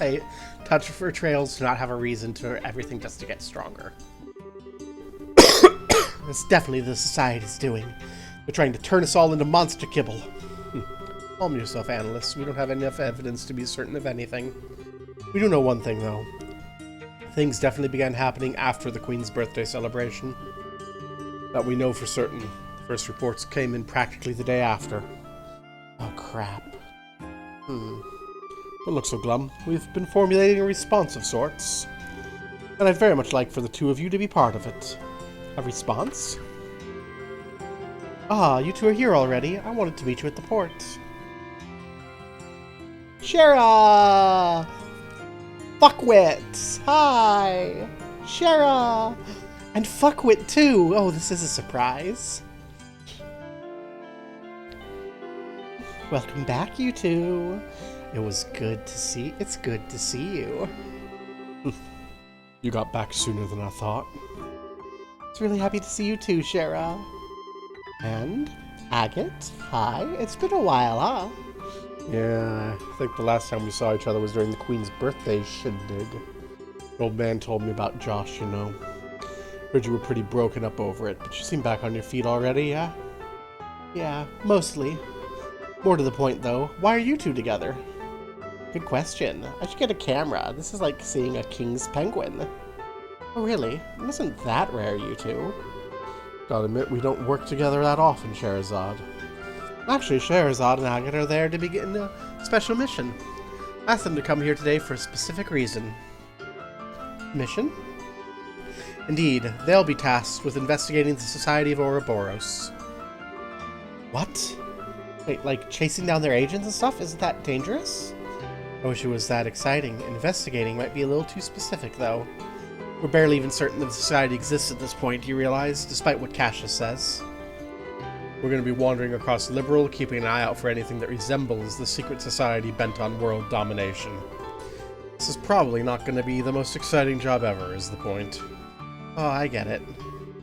touch for Trails to not have a reason to everything just to get stronger. It's definitely the Society's doing. They're trying to turn us all into monster kibble. Calm yourself, analysts. We don't have enough evidence to be certain of anything. We do know one thing, though. Things definitely began happening after the Queen's birthday celebration. That we know for certain. The first reports came in practically the day after. Oh, crap. Don't look so glum. We've been formulating a response of sorts. And I'd very much like for the two of you to be part of it. A response? Ah, you two are here already. I wanted to meet you at the port. Shara! Fuckwit! Hi! Shara! And Fuckwit too! Oh, this is a surprise. Welcome back, you two. It was good to see. It's good to see you. You got back sooner than I thought. It's really happy to see you too, Shara. And Agate, hi. It's been a while, huh? Yeah, I think the last time we saw each other was during the Queen's birthday shindig. The old man told me about Josh, you know. Heard you were pretty broken up over it, but you seem back on your feet already, yeah? Yeah, mostly. More to the point, though, why are you two together? Good question. I should get a camera. This is like seeing a king's penguin. Oh, really? It wasn't that rare, you two. Gotta admit, we don't work together that often, Scheherazade. Actually, Scheherazade and Agate are there to begin a special mission. I asked them to come here today for a specific reason. Mission? Indeed, they'll be tasked with investigating the Society of Ouroboros. What? Wait, like chasing down their agents and stuff? Isn't that dangerous? I wish it was that exciting. Investigating might be a little too specific, though. We're barely even certain that the Society exists at this point, you realize, despite what Cassius says. We're going to be wandering across Liberal, keeping an eye out for anything that resembles the secret society bent on world domination. This is probably not going to be the most exciting job ever, is the point. Oh, I get it.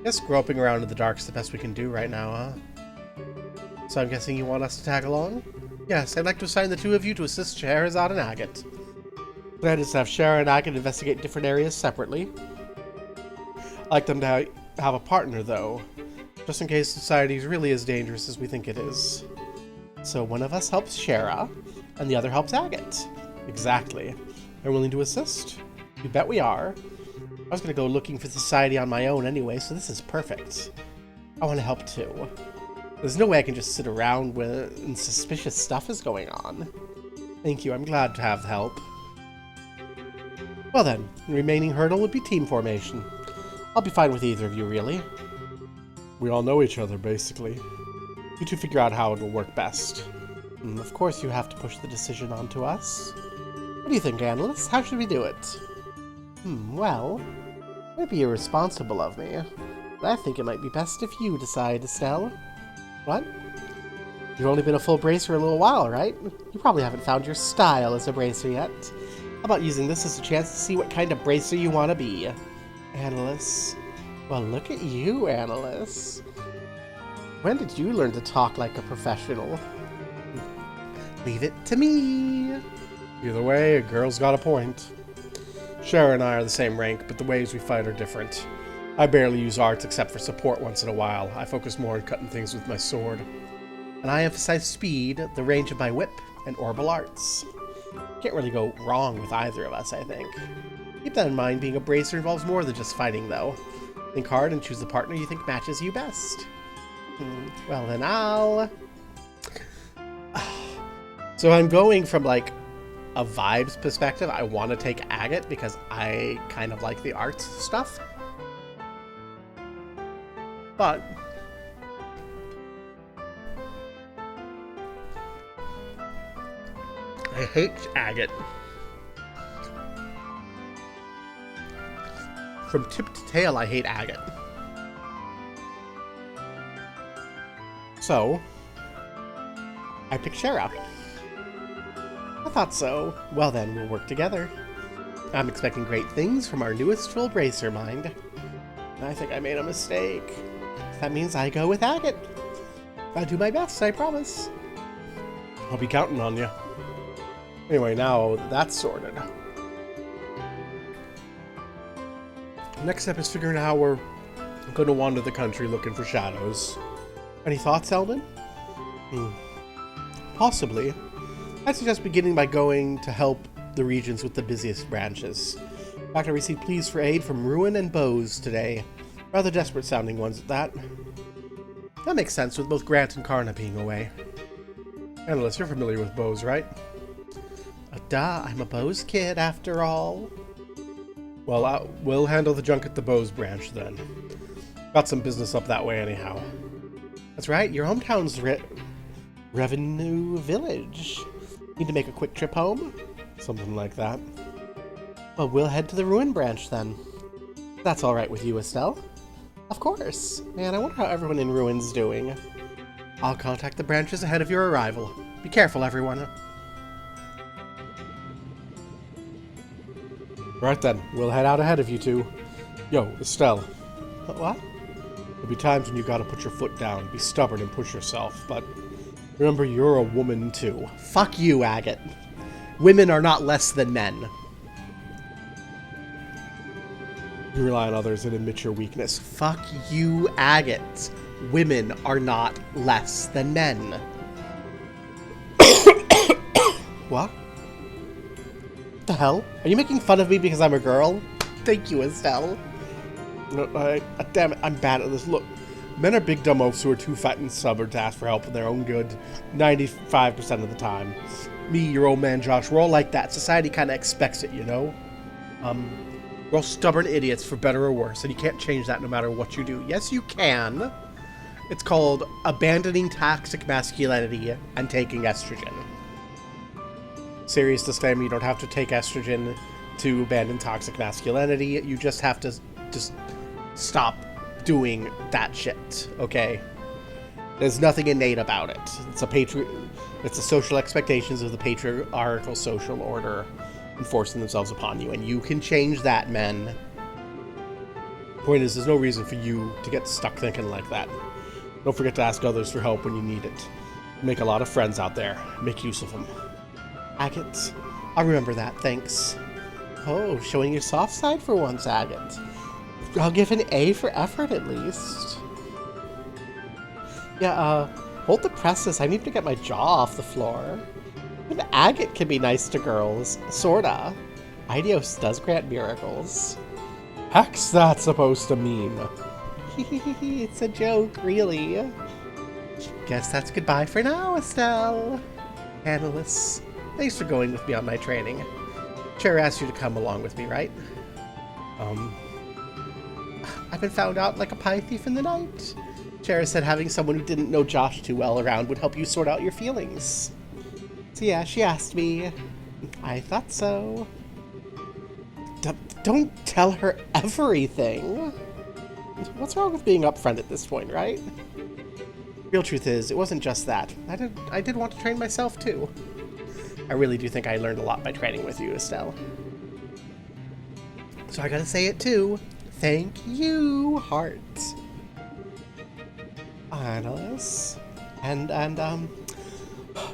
Guess groping around in the dark's the best we can do right now, huh? So I'm guessing you want us to tag along? Yes, I'd like to assign the two of you to assist Scheherazade and Agate. The plan is to have Shara and Agate investigate different areas separately. I'd like them to have a partner, though, just in case society is really as dangerous as we think it is. So one of us helps Shara, and the other helps Agate. Exactly. Are willing to assist? You bet we are. I was going to go looking for the society on my own anyway, so this is perfect. I want to help too. There's no way I can just sit around when suspicious stuff is going on. Thank you, I'm glad to have the help. Well then, the remaining hurdle would be team formation. I'll be fine with either of you, really. We all know each other, basically. You two figure out how it'll work best. Of course you have to push the decision onto us. What do you think, analysts? How should we do it? Well, it might be irresponsible of me, but I think it might be best if you decide, Estelle. What? You've only been a full bracer a little while, right? You probably haven't found your style as a bracer yet. How about using this as a chance to see what kind of bracer you want to be? Analysts. Well, look at you, analysts. When did you learn to talk like a professional? Leave it to me. Either way, a girl's got a point. Shara and I are the same rank, but the ways we fight are different. I barely use arts except for support once in a while. I focus more on cutting things with my sword. And I emphasize speed, the range of my whip, and orbital arts. Can't really go wrong with either of us, I think. Keep that in mind, being a bracer involves more than just fighting, though. Think hard and choose the partner you think matches you best. Well, then I'll... So I'm going from, like, a vibes perspective. I want to take Agate because I kind of like the arts stuff. But... I hate Agate. From tip to tail, I hate Agate. So, I pick Shara. thought so. Well then, we'll work together. I'm expecting great things from our newest full bracer mind. I think I made a mistake. That means I go with Agate. I'll do my best, I promise. I'll be counting on you. Anyway, now that's sorted. Next step is figuring out how we're going to wander the country looking for shadows. Any thoughts, Eldon? Possibly. I suggest beginning by going to help the regions with the busiest branches. In fact, I received pleas for aid from Ruin and Bose today. Rather desperate sounding ones at that. That makes sense with both Grant and Karna being away. Analyst, you're familiar with Bose, right? Duh, I'm a Bose kid after all. Well, we'll handle the junk at the Bose branch then. Got some business up that way anyhow. That's right, your hometown's Revenue Village. Need to make a quick trip home? Something like that. Well, we'll head to the Ruin branch then. That's alright with you, Estelle? Of course. Man, I wonder how everyone in Ruin's doing. I'll contact the branches ahead of your arrival. Be careful, everyone. Right then, we'll head out ahead of you two. Yo, Estelle. What? There'll be times when you gotta put your foot down, be stubborn and push yourself, but remember you're a woman too. Fuck you, Agate. Women are not less than men. You rely on others and admit your weakness. Fuck you, Agate. Women are not less than men. What? The hell? Are you making fun of me because I'm a girl? Thank you, Estelle. Damn it, I'm bad at this. Look, men are big dumb oafs who are too fat and stubborn to ask for help in their own good 95% of the time. Me, your old man Josh, we're all like that. Society kind of expects it, you know? We're all stubborn idiots, for better or worse, and you can't change that no matter what you do. Yes, you can. It's called abandoning toxic masculinity and taking estrogen. Serious disclaimer, you don't have to take estrogen to abandon toxic masculinity. You just have to stop doing that shit, okay? There's nothing innate about it. It's the social expectations of the patriarchal social order enforcing themselves upon you, and you can change that, men. Point is, there's no reason for you to get stuck thinking like that. Don't forget to ask others for help when you need it. Make a lot of friends out there. Make use of them. Agate, I'll remember that, thanks. Oh, showing your soft side for once, Agate. I'll give an A for effort, at least. Yeah, hold the presses. I need to get my jaw off the floor. Even Agate can be nice to girls. Sorta. Idios does grant miracles. Heck's that supposed to mean? It's a joke, really. Guess that's goodbye for now, Estelle. Analysts, thanks for going with me on my training. Cherry asked you to come along with me, right? I've been found out like a pie thief in the night. Cherry said having someone who didn't know Josh too well around would help you sort out your feelings. So yeah, she asked me. I thought so. Don't tell her everything. What's wrong with being upfront at this point, right? Real truth is, it wasn't just that. I did want to train myself too. I really do think I learned a lot by training with you, Estelle. So I gotta say it too. Thank you, heart. Analysts. And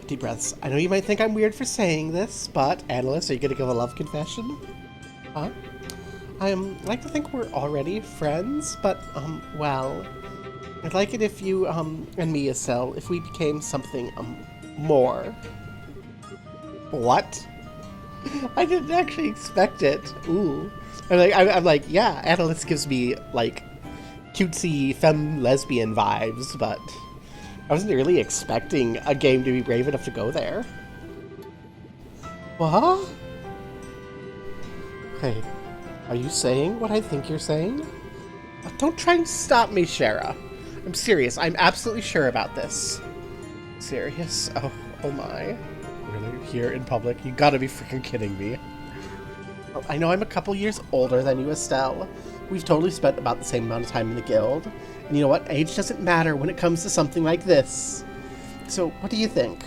deep breaths. I know you might think I'm weird for saying this, but Analysts, are you gonna give a love confession? Huh? I like to think we're already friends, but, well, I'd like it if you, and me, Estelle, if we became something, more. What? I didn't actually expect it. Ooh. I'm like, yeah, Analyst gives me, like, cutesy femme lesbian vibes, but I wasn't really expecting a game to be brave enough to go there. What? Hey, are you saying what I think you're saying? Don't try and stop me, Shara. I'm serious. I'm absolutely sure about this. Serious? Oh my. Really? Here in public? You gotta be freaking kidding me. Well, I know I'm a couple years older than you, Estelle. We've totally spent about the same amount of time in the guild. And you know what? Age doesn't matter when it comes to something like this. So, what do you think?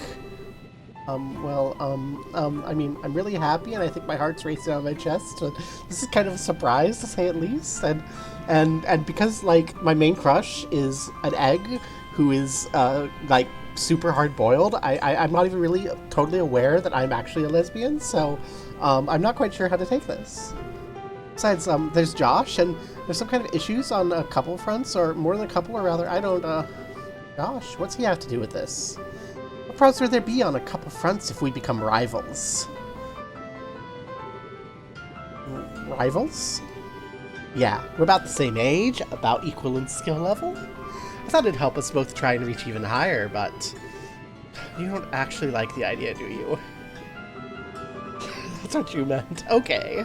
I mean, I'm really happy, and I think my heart's racing on my chest. But this is kind of a surprise, to say at least. And because, like, my main crush is an egg who is, like, super hard-boiled, I'm not even really totally aware that I'm actually a lesbian, so, I'm not quite sure how to take this. Besides, there's Josh, and there's some kind of issues on a couple fronts, or more than a couple, or rather, I don't, Gosh, what's he have to do with this? What problems would there be on a couple fronts if we become rivals? Rivals? Yeah, we're about the same age, about equal in skill level. I thought it'd help us both try and reach even higher, but you don't actually like the idea, do you? That's what you meant. Okay.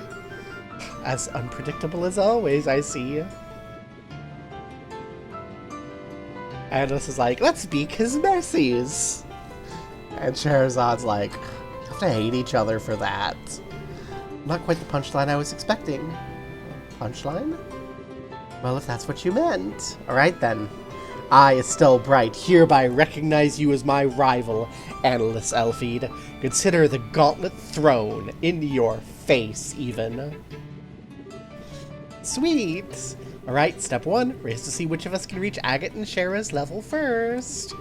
As unpredictable as always, I see. Andalus is like, let's be Kismercies. And Scheherazad's like, you have to hate each other for that. Not quite the punchline I was expecting. Punchline? Well, if that's what you meant. Alright then. I, Estelle Bright, hereby recognize you as my rival, Annalus Elfide. Consider the gauntlet thrown in your face, even. Sweet! Alright, step 1, race to see which of us can reach Agate and Shara's level first.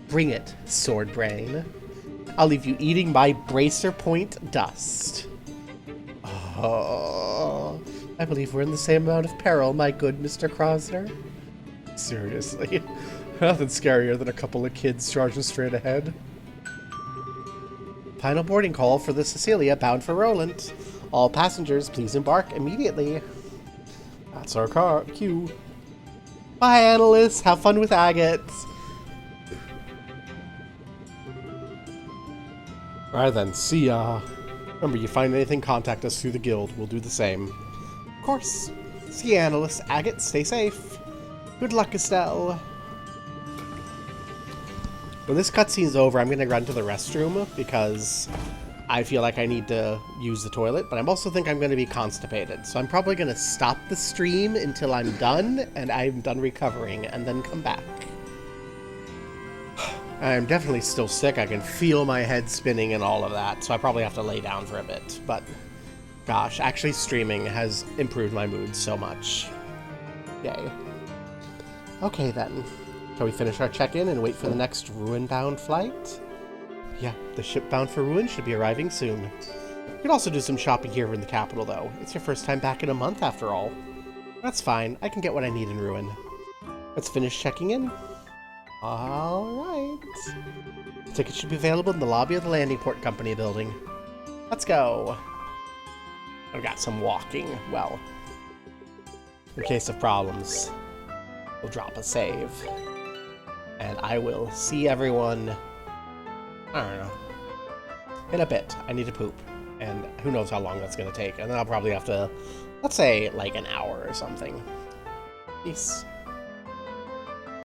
Bring it, Sword Brain. I'll leave you eating my Bracer Point dust. Oh, I believe we're in the same amount of peril, my good Mr. Krosner. Seriously, nothing scarier than a couple of kids charging straight ahead. Final boarding call for the Cecilia bound for Roland. All passengers, please embark immediately. That's our car cue. Bye, Annalus. Have fun with Agate. Alright then, see ya. Remember, you find anything, contact us through the guild. We'll do the same. Of course. See ya, Annalus. Agate, stay safe. Good luck, Estelle. When this cutscene's over, I'm gonna run to the restroom because I feel like I need to use the toilet, but I also think I'm gonna be constipated. So I'm probably gonna stop the stream until I'm done, and I'm done recovering, and then come back. I'm definitely still sick. I can feel my head spinning and all of that, so I probably have to lay down for a bit. But, gosh, actually streaming has improved my mood so much. Yay. Okay, then. Shall we finish our check-in and wait for the next Ruin-bound flight? Yeah, the ship bound for Ruin should be arriving soon. You could also do some shopping here in the capital, though. It's your first time back in a month, after all. That's fine. I can get what I need in Ruin. Let's finish checking in. Alright. The ticket should be available in the lobby of the Landing Port Company building. Let's go. I've got some walking. Well, in case of problems, we'll drop a save. And I will see everyone, I don't know, in a bit. I need to poop. And who knows how long that's going to take. And then I'll probably have to, let's say, like an hour or something. Peace.